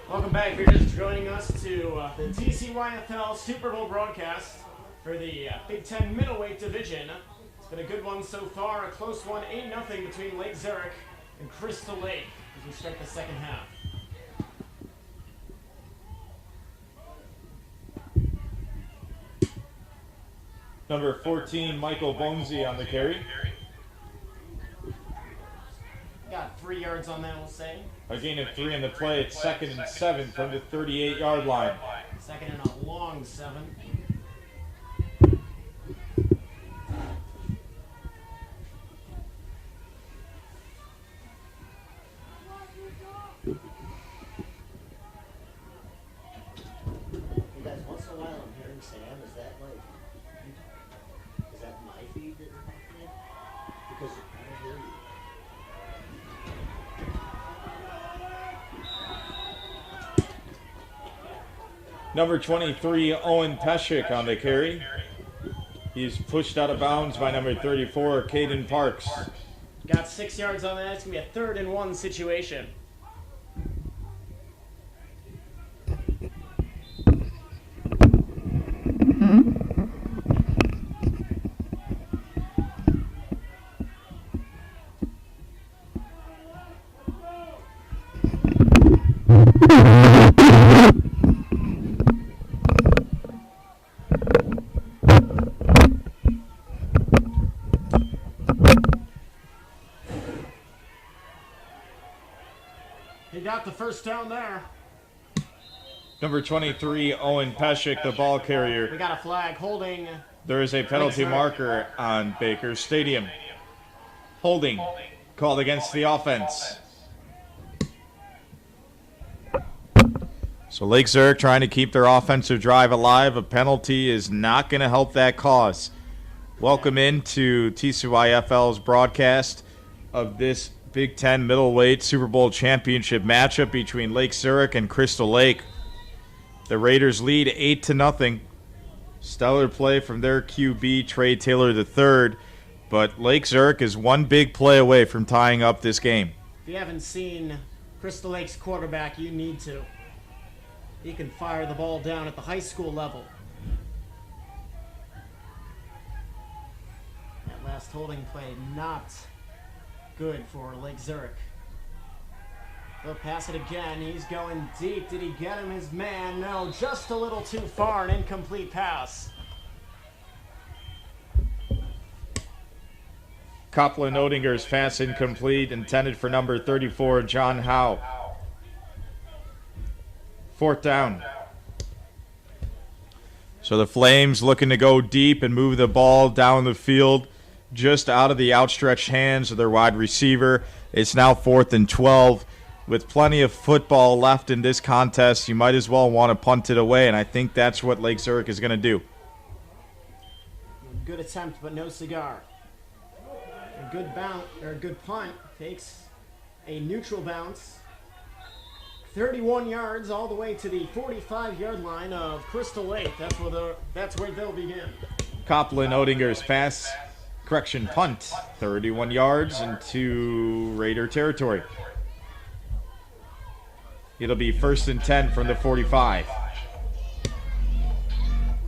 Speaker 2: Welcome back. If you're just joining us to the TCYFL Super Bowl broadcast for the Big 10 Middleweight division. It's been a good one so far, a close one, 8-0 between Lake Zurich and Crystal Lake as we start the second half.
Speaker 1: Number 14, Michael Bonesy on the carry.
Speaker 2: Got 3 yards on that, we'll say.
Speaker 1: A gain of 3 in the play. It's 2nd and 7 from the 38-yard line.
Speaker 2: Second and a long 7.
Speaker 6: Hey guys, once in a while I'm hearing Sam. Is that my feed that you're talking in? Because I don't hear you.
Speaker 1: Number 23, Owen Peshek on the carry. He's pushed out of bounds by number 34, Caden Parks.
Speaker 2: Got 6 yards on that. It's going to be a 3rd and 1 situation. He got the first down there.
Speaker 1: Number 23, Owen Peshek, the ball
Speaker 2: We
Speaker 1: carrier.
Speaker 2: got a flag holding.
Speaker 1: There is a penalty marker on Baker Stadium. Holding called against the offense. So Lake Zurich trying to keep their offensive drive alive. A penalty is not going to help that cause. Welcome into TCYFL's broadcast of this Big 10 Middleweight Super Bowl Championship matchup between Lake Zurich and Crystal Lake. The Raiders lead 8-0. Stellar play from their QB, Trey Taylor III. But Lake Zurich is one big play away from tying up this game.
Speaker 2: If you haven't seen Crystal Lake's quarterback, you need to. He can fire the ball down at the high school level. That last holding play not good for Lake Zurich. They'll pass it again. He's going deep. Did he get him, his man? No, just a little too far. An incomplete pass.
Speaker 1: Copland Odinger's pass incomplete, intended for number 34, John Howe. 4th down. So the Flames looking to go deep and move the ball down the field just out of the outstretched hands of their wide receiver. It's now 4th and 12. With plenty of football left in this contest, you might as well want to punt it away, and I think that's what Lake Zurich is going to do.
Speaker 2: Good attempt, but no cigar. A good bounce, or a good punt, takes a neutral bounce. 31 yards all the way to the 45-yard line of Crystal Lake. That's where they'll begin.
Speaker 1: Copland Odinger's punt, 31 yards into Raider territory. It'll be 1st and 10 from the 45.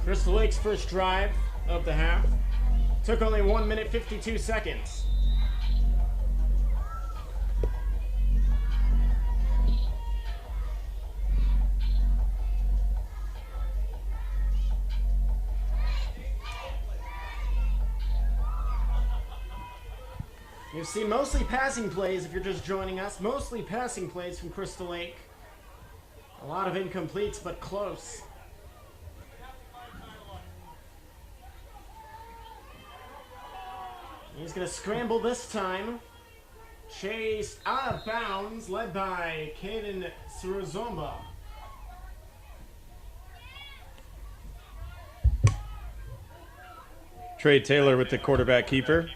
Speaker 2: Crystal Lake's first drive of the half took only 1 minute 52 seconds. You've seen mostly passing plays if you're just joining us. Mostly passing plays from Crystal Lake. A lot of incompletes, but close. He's going to scramble this time. Chased out of bounds, led by Caden Suruzomba.
Speaker 1: Trey Taylor with the quarterback keeper.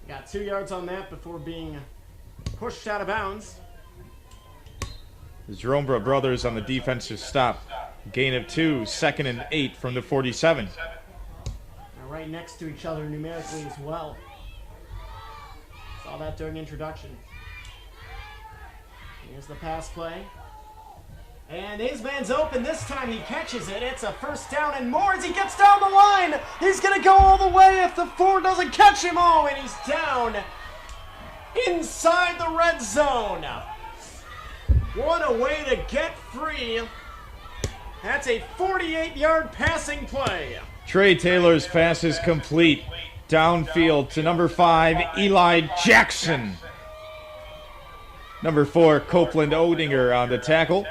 Speaker 2: Got 2 yards on that before being pushed out of bounds.
Speaker 1: The Jerome brothers on the defensive stop. Gain of 2, 2nd and 8 from the 47.
Speaker 2: They're right next to each other numerically as well. Saw that during introduction. Here's the pass play. And his man's open this time. He catches it. It's a first down and more as he gets down the line. He's going to go all the way if the 4 doesn't catch him. Oh, and he's down inside the red zone. What a way to get free. That's a 48-yard passing play.
Speaker 3: Trey Taylor's pass is complete. Downfield to number 5, Eli Jackson. Number 4, Copeland Odinger on the tackle.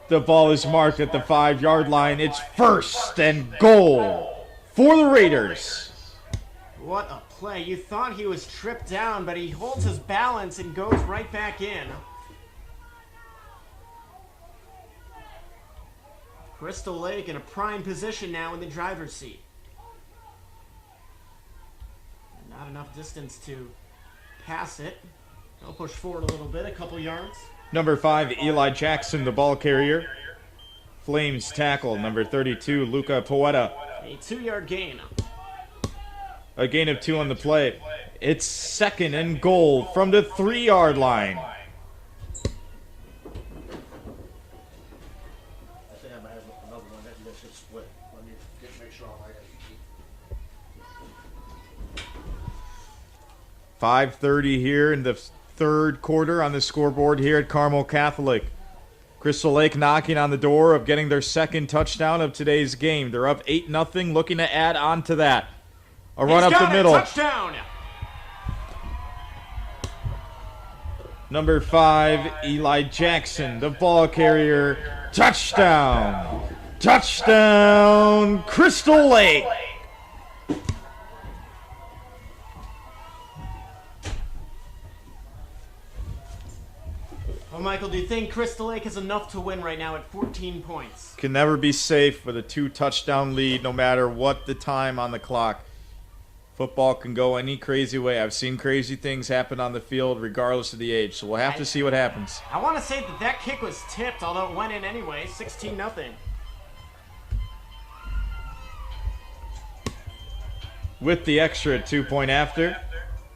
Speaker 3: The ball is marked at the 5-yard line. It's first and goal for the Raiders.
Speaker 2: What a play. You thought he was tripped down, but he holds his balance and goes right back in. Crystal Lake in a prime position now in the driver's seat. Not enough distance to pass it. They'll push forward a little bit, a couple yards.
Speaker 3: Number 5, Eli Jackson, the ball carrier. Flames tackle. Number 32, Luca Poeta.
Speaker 2: A 2-yard gain.
Speaker 3: A gain of 2 on the play. It's second and goal from the 3-yard line.
Speaker 6: I think I might have another one that you guys should split. Let me make sure I got it.
Speaker 3: 5:30 here in the third quarter on the scoreboard here at Carmel Catholic. Crystal Lake knocking on the door of getting their second touchdown of today's game. They're up 8-0, looking to add on to that. A run up the middle.
Speaker 2: Touchdown.
Speaker 3: Number 5, Eli Jackson, the ball carrier. Touchdown. Touchdown, Crystal Lake.
Speaker 2: Well, Michael, do you think Crystal Lake is enough to win right now at 14 points?
Speaker 3: Can never be safe with a 2-touchdown lead no matter what the time on the clock. Football can go any crazy way. I've seen crazy things happen on the field regardless of the age, so we'll have to see what happens.
Speaker 2: I want to say that kick was tipped, although it went in anyway, 16-0.
Speaker 3: With the extra 2-point after,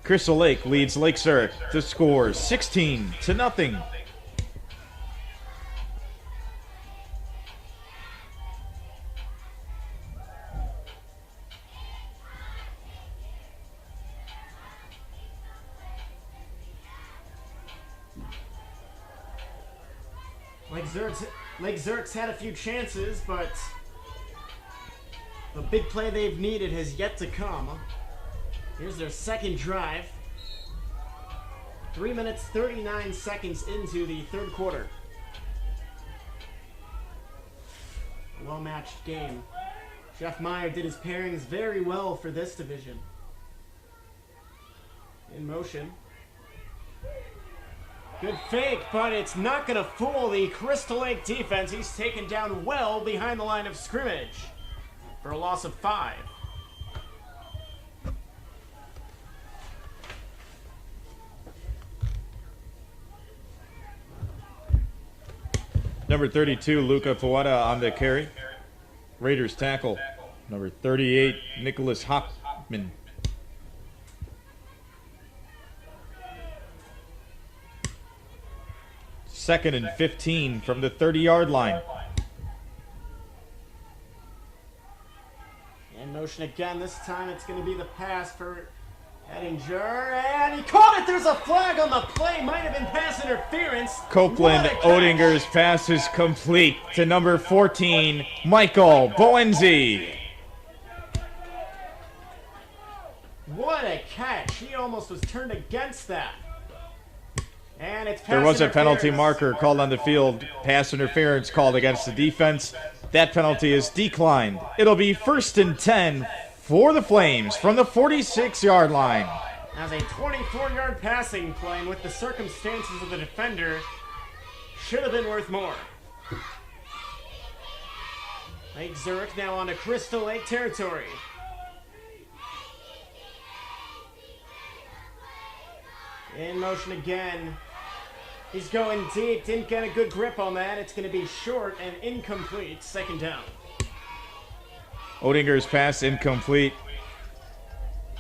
Speaker 3: Crystal Lake leads Lake Zurich to score 16-0.
Speaker 2: Lake Zurich's had a few chances, but the big play they've needed has yet to come. Here's their second drive. 3 minutes, 39 seconds into the third quarter. Well-matched game. Jeff Meyer did his pairings very well for this division. In motion. Good fake, but it's not going to fool the Crystal Lake defense. He's taken down well behind the line of scrimmage for a loss of 5.
Speaker 3: Number 32, Luca Poeta on the carry. Raiders tackle. Number 38, Nicholas Hockman. Second and 15 from the 30-yard line.
Speaker 2: In motion again. This time it's going to be the pass for Ettinger. And he caught it. There's a flag on the play. Might have been pass interference.
Speaker 3: Copeland
Speaker 2: What a catch.
Speaker 3: Odinger's pass is complete to number 14, Michael Boenzi.
Speaker 2: What a catch. He almost was turned against that. And it's pass
Speaker 3: There was a penalty
Speaker 2: interference.
Speaker 3: marker called on the field. Pass interference called against the defense. That penalty is declined. It'll be 1st and 10 for the Flames from the 46-yard line.
Speaker 2: As a 24-yard passing play, and with the circumstances of the defender, should have been worth more. Lake Zurich now on to Crystal Lake territory. In motion again. He's going deep. Didn't get a good grip on that. It's going to be short and incomplete. Second down.
Speaker 3: Odinger's pass incomplete.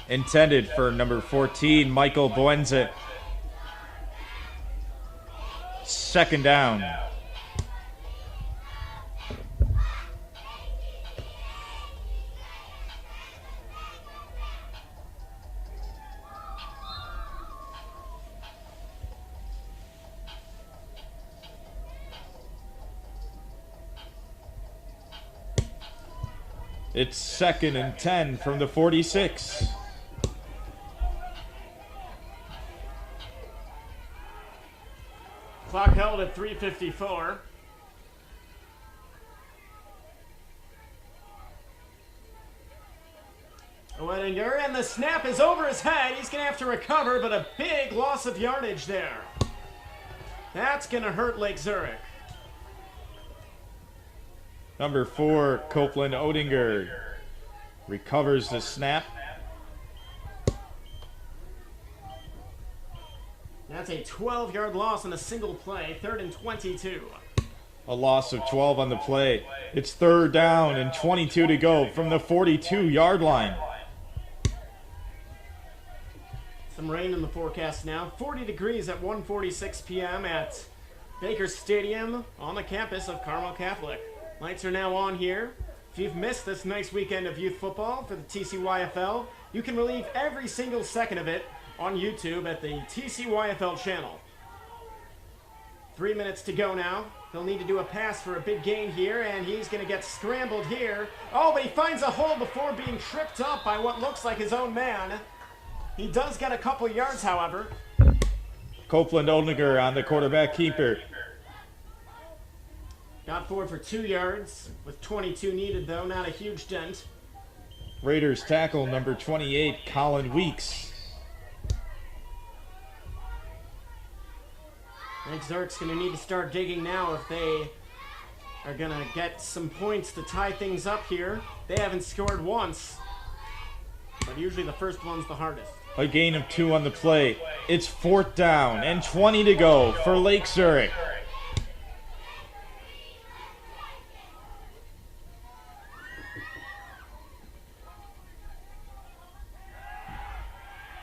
Speaker 1: intended for number 14, Michael Buenza. Second down. It's 2nd and 10 from the 46.
Speaker 2: Clock held at 3:54. Oettinger, and the snap is over his head. He's going to have to recover, but a big loss of yardage there. That's going to hurt Lake Zurich.
Speaker 1: Number 4, Copeland Oettinger recovers the snap.
Speaker 2: That's a 12-yard loss on a single play, 3rd and 22.
Speaker 1: A loss of 12 on the play. It's 3rd down and 22 to go from the 42-yard line.
Speaker 2: Some rain in the forecast now. 40 degrees at 1:46 p.m. at Baker Stadium on the campus of Carmel Catholic. Lights are now on here. If you've missed this nice weekend of youth football for the TCYFL, you can relive every single second of it on YouTube at the TCYFL channel. 3 minutes to go now. They'll need to do a pass for a big gain here, and he's going to get scrambled here. Oh, but he finds a hole before being tripped up by what looks like his own man. He does get a couple yards, however.
Speaker 1: Copeland Oettinger on the quarterback keeper.
Speaker 2: Got forward for 2 yards with 22 needed, though. Not a huge dent.
Speaker 1: Raiders tackle number 28, Colin Weeks.
Speaker 2: I think Zurich's going to need to start digging now if they are going to get some points to tie things up here. They haven't scored once, but usually the first one's the hardest.
Speaker 1: A gain of 2 on the play. It's 4th down and 20 to go for Lake Zurich.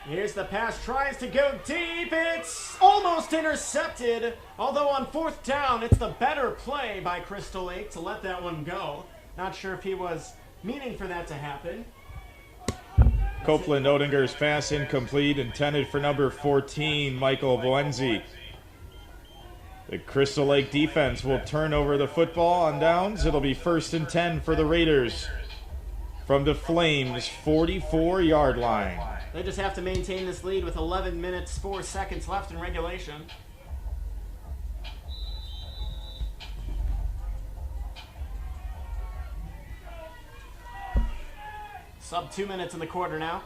Speaker 2: Here's the pass, tries to go deep. It's almost intercepted. Although on 4th down, it's the better play by Crystal Lake to let that one go. Not sure if he was meaning for that to happen.
Speaker 1: Copeland Oettinger's pass incomplete, intended for number 14, Michael Buenzi. The Crystal Lake defense will turn over the football on downs. It'll be 1st and 10 for the Raiders from the Flames' 44-yard line.
Speaker 2: They just have to maintain this lead with 11 minutes, 4 seconds left in regulation. Sub 2 minutes in the quarter now.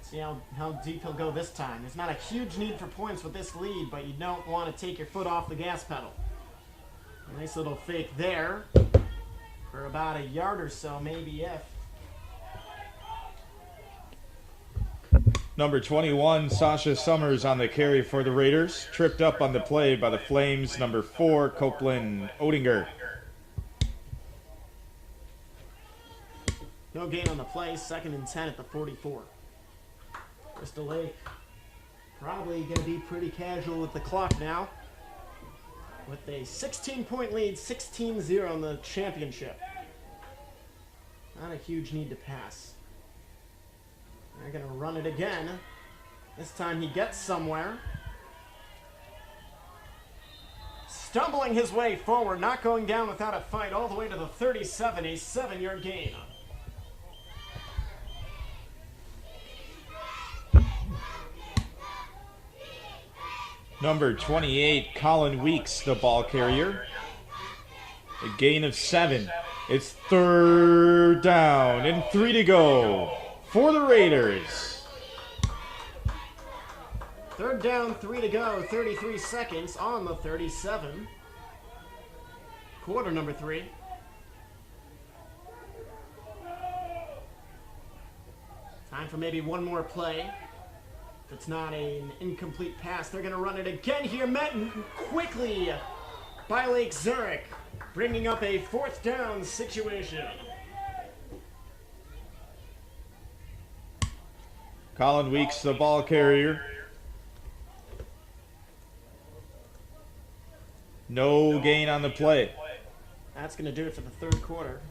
Speaker 2: See how deep he'll go this time. There's not a huge need for points with this lead, but you don't want to take your foot off the gas pedal. Nice little fake there for about a yard or so, maybe if.
Speaker 1: Number 21, Sasha Summers on the carry for the Raiders. Tripped up on the play by the Flames. Number 4, Copeland Oettinger.
Speaker 2: No gain on the play, 2nd and 10 at the 44. Crystal Lake probably going to be pretty casual with the clock now. With a 16-point lead, 16-0 in the championship. Not a huge need to pass. They're going to run it again. This time he gets somewhere. Stumbling his way forward, not going down without a fight, all the way to the 37, a 7-yard gain.
Speaker 1: Number 28, Colin Weeks, the ball carrier. A gain of 7. It's 3rd down and 3 to go for the Raiders.
Speaker 2: 3rd down, 3 to go, 33 seconds on the 37. Quarter number 3. Time for maybe one more play. If it's not an incomplete pass, they're going to run it again here. Met quickly by Lake Zurich, bringing up a 4th down situation.
Speaker 1: Colin Weeks, the ball carrier. No gain on the play.
Speaker 2: That's going to do it for the third quarter.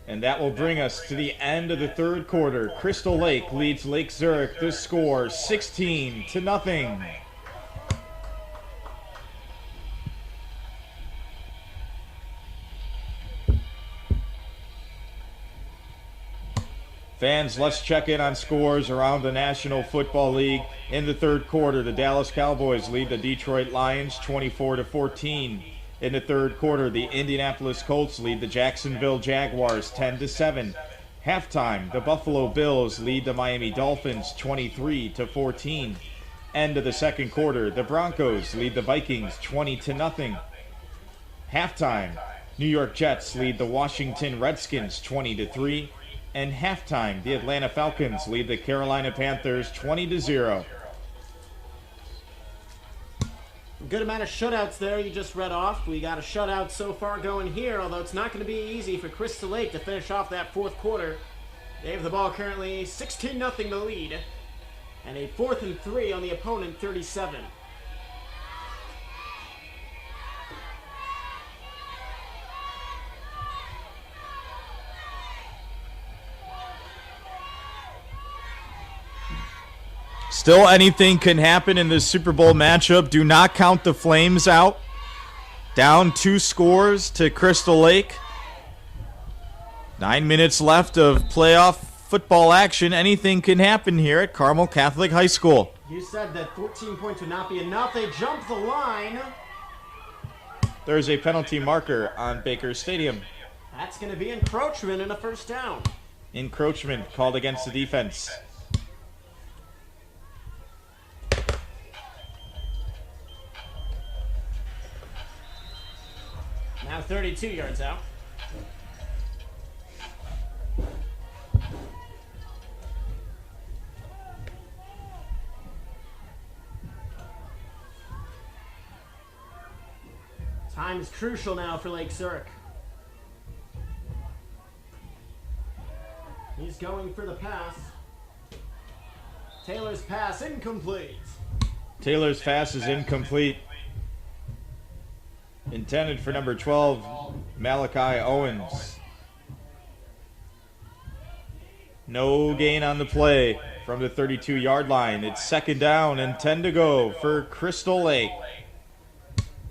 Speaker 1: And that will bring us to the end of the third quarter. Crystal Lake leads Lake Zurich. The score 16-0. Fans, let's check in on scores around the National Football League. In the third quarter, the Dallas Cowboys lead the Detroit Lions 24-14. In the third quarter, the Indianapolis Colts lead the Jacksonville Jaguars 10-7. Halftime, the Buffalo Bills lead the Miami Dolphins 23-14. End of the second quarter, the Broncos lead the Vikings 20-0. Halftime, New York Jets lead the Washington Redskins 20-3. And halftime, the Atlanta Falcons lead the Carolina Panthers 20-0.
Speaker 2: Good amount of shutouts there you just read off. We got a shutout so far going here, although it's not going to be easy for Crystal Lake to finish off that fourth quarter. They have the ball currently 16-0 the lead, and a 4th and 3 on the opponent 37.
Speaker 3: Still, anything can happen in this Super Bowl matchup. Do not count the Flames out. Down 2 scores to Crystal Lake. 9 minutes left of playoff football action. Anything can happen here at Carmel Catholic High School.
Speaker 2: You said that 14 points would not be enough. They jumped the line.
Speaker 1: There's a penalty marker on Baker Stadium.
Speaker 2: That's going to be encroachment and a first down.
Speaker 1: Encroachment called against the defense.
Speaker 2: Now 32 yards out. Time is crucial now for Lake Zurich. He's going for the pass. Taylor's pass incomplete.
Speaker 1: Taylor's pass is incomplete. Intended for number 12, Malachi Owens. No gain on the play from the 32-yard line. It's second down and 10 to go for Crystal Lake.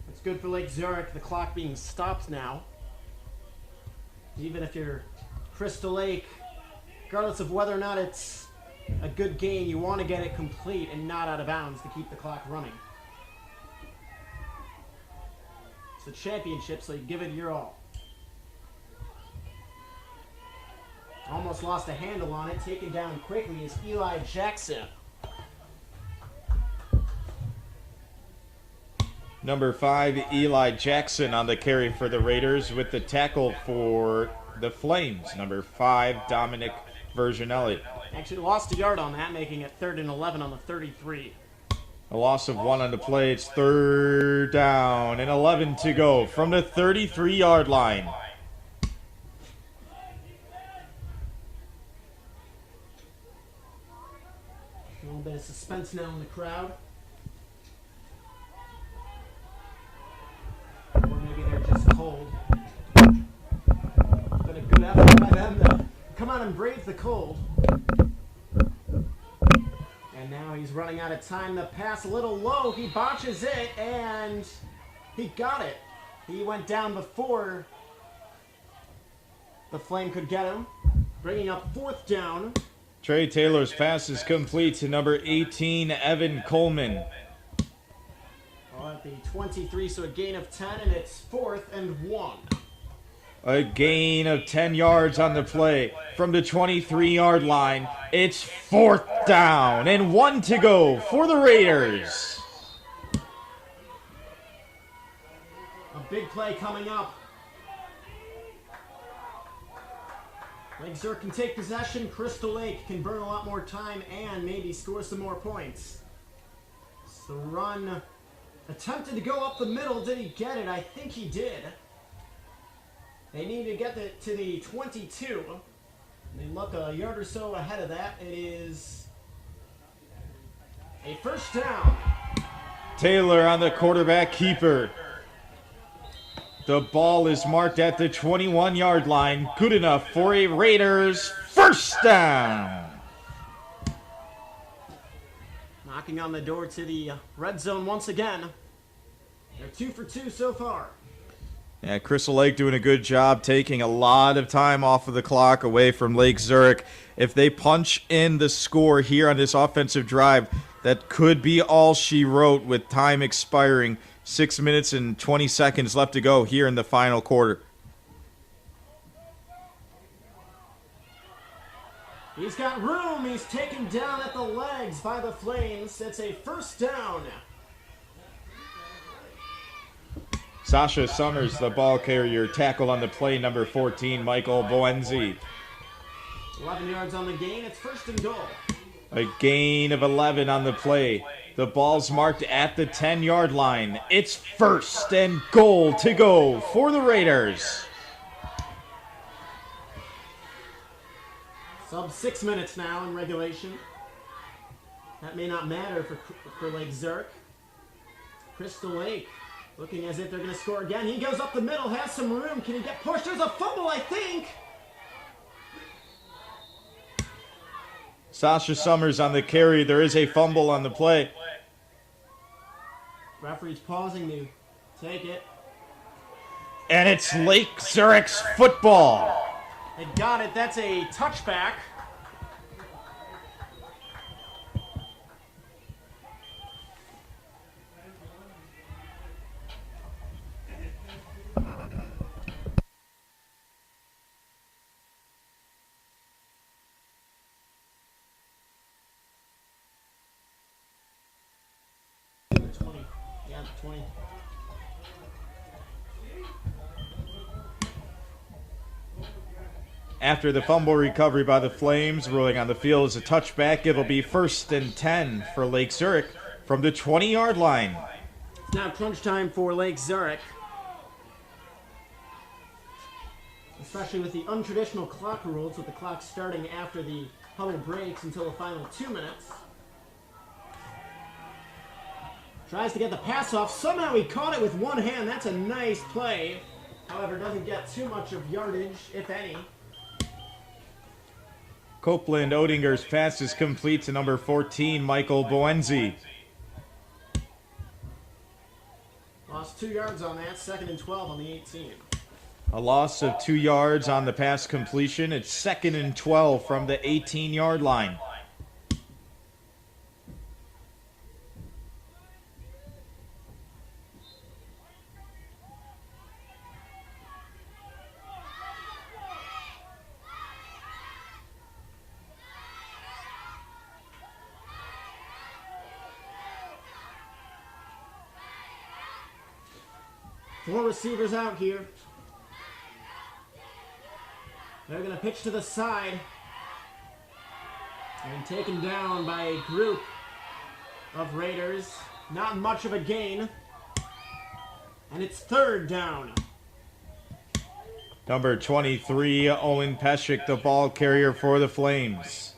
Speaker 2: It's good for Lake Zurich. The clock being stopped now. Even if you're Crystal Lake, regardless of whether or not it's a good game, you want to get it complete and not out of bounds to keep the clock running. It's the championship, so you give it your all. Almost lost a handle on it. Taken down quickly is Eli Jackson.
Speaker 1: Number 5, Eli Jackson on the carry for the Raiders, with the tackle for the Flames. Number 5, Dominic Verginelli.
Speaker 2: Actually lost a yard on that, making it 3rd and 11 on the 33.
Speaker 1: A loss of 1 on the play. It's third down and 11 to go from the 33-yard line.
Speaker 2: A little bit of suspense now in the crowd. Or maybe they're just cold. It's been a good effort by them to come out and brave the cold. And now he's running out of time. The pass a little low. He botches it, and he got it. He went down before the Flame could get him, bringing up 4th down.
Speaker 1: Trey Taylor's pass is complete to number 18, Evan Coleman.
Speaker 2: At the 23, so a gain of 10, and it's 4th and 1.
Speaker 1: A gain of 10 yards on the play from the 23-yard line. It's 4th down and 1 to go for the Raiders.
Speaker 2: A big play coming up. Lake Zurich can take possession. Crystal Lake can burn a lot more time and maybe score some more points. So the run attempted to go up the middle. Did he get it? I think he did. They need to get it to the 22. They look a yard or so ahead of that. It is A first down.
Speaker 1: Taylor on the quarterback keeper. The ball is marked at the 21-yard line. Good enough for a Raiders first down.
Speaker 2: Knocking on the door to the red zone once again. They're 2 for 2 so far.
Speaker 3: Yeah, Crystal Lake doing a good job taking a lot of time off of the clock away from Lake Zurich. If they punch in the score here on this offensive drive, that could be all she wrote with time expiring. 6 minutes and 20 seconds left to go here in the final quarter.
Speaker 2: He's got room. He's taken down at the legs by the Flames. It's a first down.
Speaker 1: Sasha Summers, the ball carrier, tackle on the play, number 14, Michael Boenzi.
Speaker 2: 11 yards on the gain. It's first and goal.
Speaker 1: A gain of 11 on the play. The ball's marked at the 10-yard line. It's first and goal to go for the Raiders.
Speaker 2: Sub 6 minutes now in regulation. That may not matter for Lake Zurich. Crystal Lake looking as if they're going to score again. He goes up the middle, has some room. Can he get pushed? There's a fumble, I think.
Speaker 1: Sasha Summers on the carry. There is a fumble on the play.
Speaker 2: Referee's pausing to take it.
Speaker 1: And it's Lake Zurich's football.
Speaker 2: They got it. That's a touchback. Yeah, 20.
Speaker 1: After the fumble recovery by the Flames, ruling on the field as a touchback, it'll be first and 10 for Lake Zurich from the 20-yard line.
Speaker 2: It's now crunch time for Lake Zurich. Especially with the untraditional clock rules, with the clock starting after the huddle breaks until the final 2 minutes. Tries to get the pass off. Somehow he caught it with one hand. That's a nice play. However, doesn't get too much of yardage, if any.
Speaker 1: Copeland Odinger's pass is complete to number 14, Michael Boenzi.
Speaker 2: Lost 2 yards on that. Second and 12 on the 18.
Speaker 1: A loss of 2 yards on the pass completion. It's second and 12 from the 18-yard line.
Speaker 2: Four receivers out here. They're going to pitch to the side. And taken down by a group of Raiders. Not much of a gain. And it's third down.
Speaker 1: Number 23, Owen Peshek, the ball carrier for the Flames.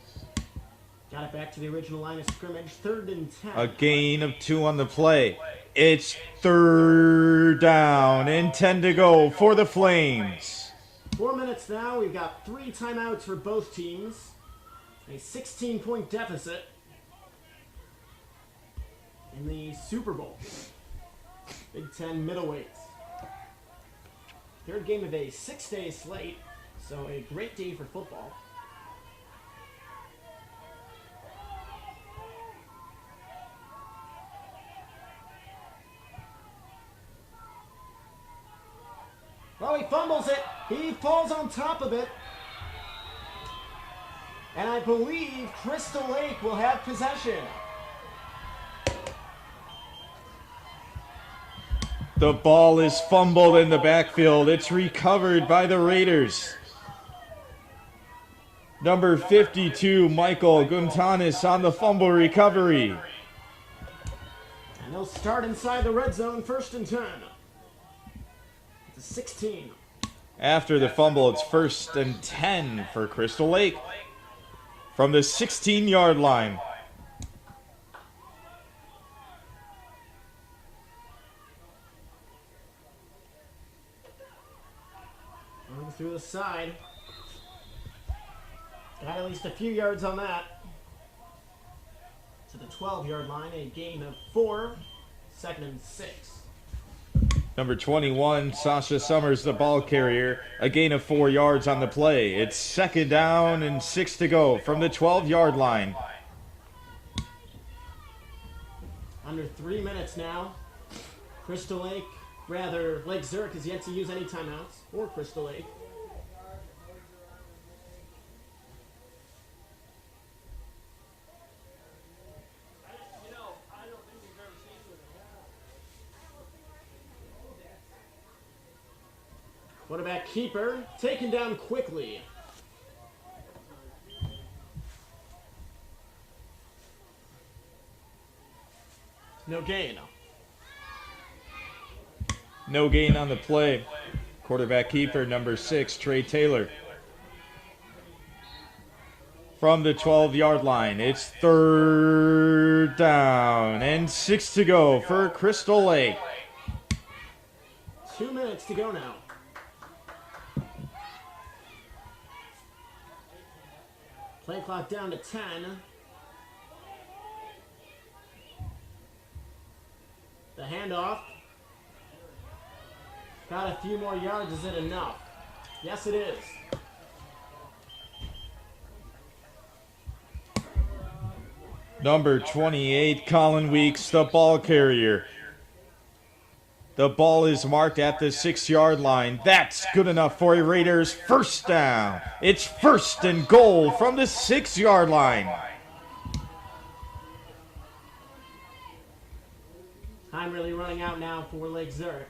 Speaker 2: Got it back to the original line of scrimmage. Third and 10.
Speaker 1: A gain of 2 on the play. It's third down and 10 to go for the Flames.
Speaker 2: 4 minutes now. We've got 3 timeouts for both teams. A 16-point deficit in the Super Bowl. Big 10 Middleweight. Third game of a 6-day slate, so a great day for football. Well, he fumbles it. He falls on top of it. And I believe Crystal Lake will have possession.
Speaker 1: The ball is fumbled in the backfield. It's recovered by the Raiders. Number 52, Michael Guntanis on the fumble recovery.
Speaker 2: And they'll start inside the red zone, first and 10. It's a 16.
Speaker 1: After the fumble, it's first and 10 for Crystal Lake from the 16-yard line.
Speaker 2: through the side. Got at least a few yards on that. To the 12-yard line, a gain of 4. 2nd and 6.
Speaker 3: Number 21, Sasha Summers, the ball carrier. A gain of 4 yards on the play. It's 2nd down and 6 to go from the 12-yard line.
Speaker 2: Under 3 minutes now. Lake Zurich has yet to use any timeouts, or Crystal Lake. Quarterback keeper taken down quickly. No gain.
Speaker 3: No gain on the play. Quarterback keeper, number 6, Trey Taylor. From the 12-yard line, it's 3rd down and 6 to go for Crystal Lake.
Speaker 2: 2 minutes to go now. Play clock down to 10. The handoff. Got a few more yards. Is it enough? Yes, it is.
Speaker 3: Number 28, Colin Weeks, the ball carrier. The ball is marked at the 6-yard line. That's good enough for a Raiders first down. It's 1st and goal from the 6-yard line.
Speaker 2: Time really running out now for Lake Zurich.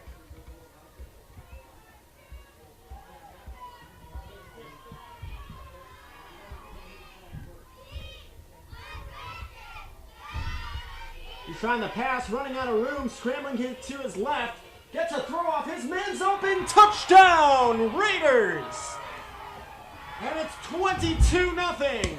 Speaker 2: He's trying to pass, running out of room, scrambling to his left. Gets a throw off, his man's open, touchdown, Raiders! And it's 22-0.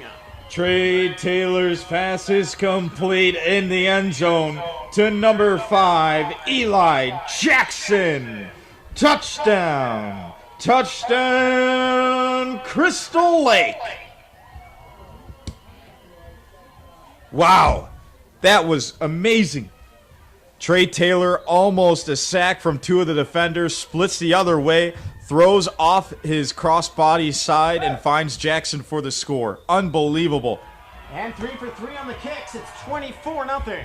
Speaker 3: Trey Taylor's pass is complete in the end zone to number 5, Eli Jackson. Touchdown! Touchdown, Crystal Lake! Wow, that was amazing. Trey Taylor, almost a sack from 2 of the defenders, splits the other way, throws off his crossbody side, and finds Jackson for the score. Unbelievable.
Speaker 2: And 3 for 3 on the kicks. It's 24-0.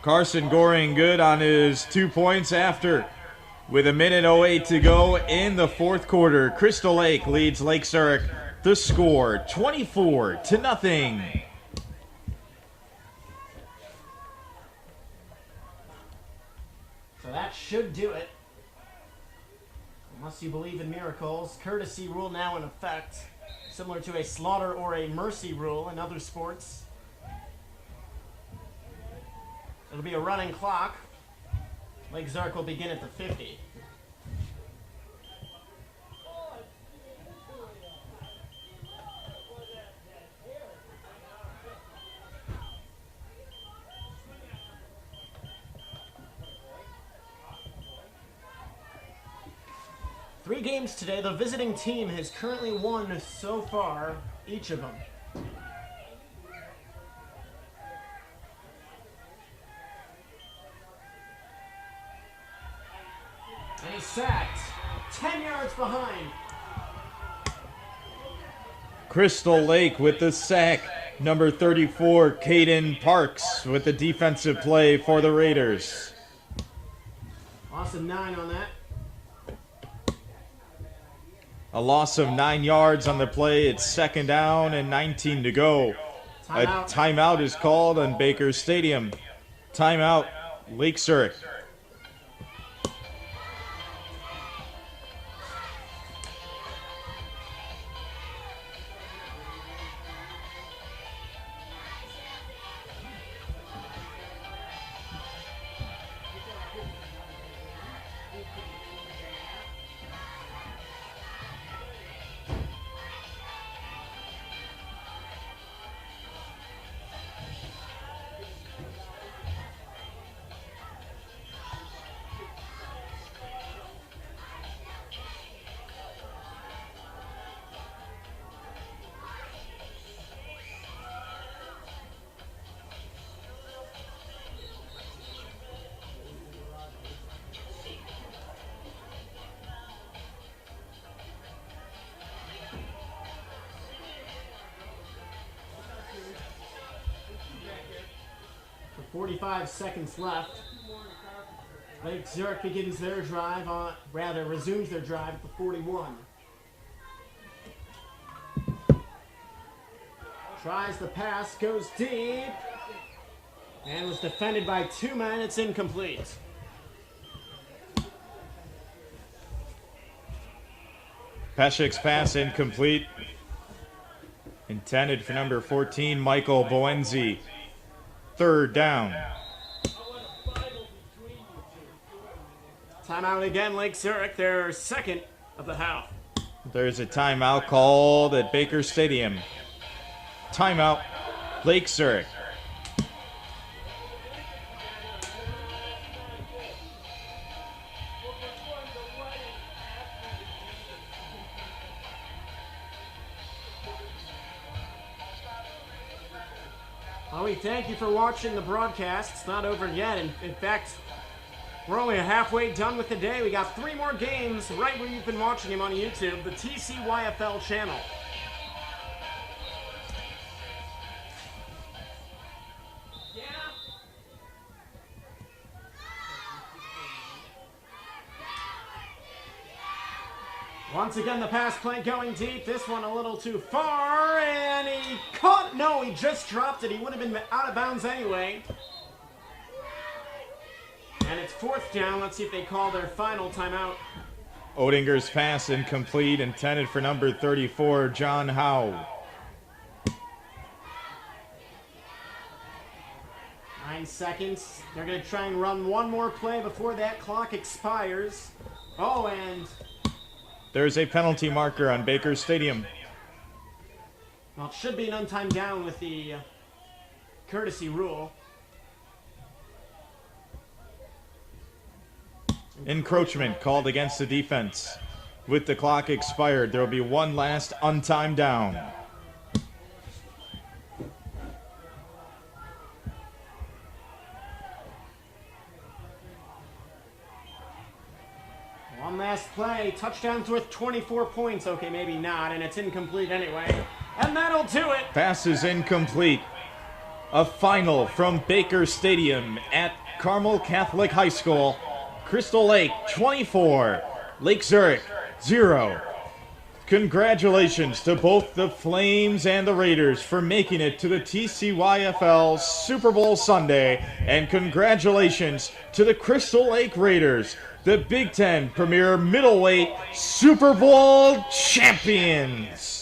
Speaker 3: Carson Goring good on his 2 points after. With 1:08 to go in the 4th quarter, Crystal Lake leads Lake Zurich the score 24-0.
Speaker 2: So that should do it. Unless you believe in miracles, courtesy rule now in effect, similar to a slaughter or a mercy rule in other sports. It'll be a running clock. Lake Zurich will begin at the 50. Three games today. The visiting team has currently won so far, each of them. And he's sacked. 10 yards behind.
Speaker 3: Crystal Lake with the sack. Number 34, Caden Parks with the defensive play for the Raiders.
Speaker 2: Loss of 9 on that.
Speaker 3: A loss of 9 yards on the play. It's 2nd down and 19 to go. A timeout is called on Baker Stadium. Timeout, Lake Zurich.
Speaker 2: 45 seconds left. Lake Zurich begins their drive resumes their drive at the 41. Tries the pass, goes deep, and was defended by 2 men. It's incomplete.
Speaker 3: Peshek's pass incomplete. Intended for number 14, Michael Boenzi. Third down.
Speaker 2: Timeout again, Lake Zurich, their second of the half.
Speaker 3: There's a timeout called at Baker Stadium. Timeout, Lake Zurich.
Speaker 2: Well, we thank you for watching the broadcast. It's not over yet. In fact, we're only halfway done with the day. We got 3 more games right where you've been watching them on YouTube, the TCYFL channel. Once again, the pass play going deep. This one a little too far, and he caught. No, he just dropped it. He would have been out of bounds anyway. And it's 4th down. Let's see if they call their final timeout.
Speaker 3: Odinger's pass incomplete, intended for number 34, John Howe.
Speaker 2: 9 seconds. They're going to try and run one more play before that clock expires. Oh, and
Speaker 3: There's a penalty marker on Baker Stadium.
Speaker 2: well, it should be an untimed down with the courtesy rule.
Speaker 3: Encroachment called against the defense. With the clock expired, there will be one last untimed down.
Speaker 2: One last play. Touchdown's worth 24 points. Okay, maybe not, and it's incomplete anyway. And that'll do it.
Speaker 3: Pass is incomplete. A final from Baker Stadium at Carmel Catholic High School. Crystal Lake 24, Lake Zurich 0. Congratulations to both the Flames and the Raiders for making it to the TCYFL Super Bowl Sunday. And congratulations to the Crystal Lake Raiders, the Big 10 Premier Middleweight Super Bowl champions.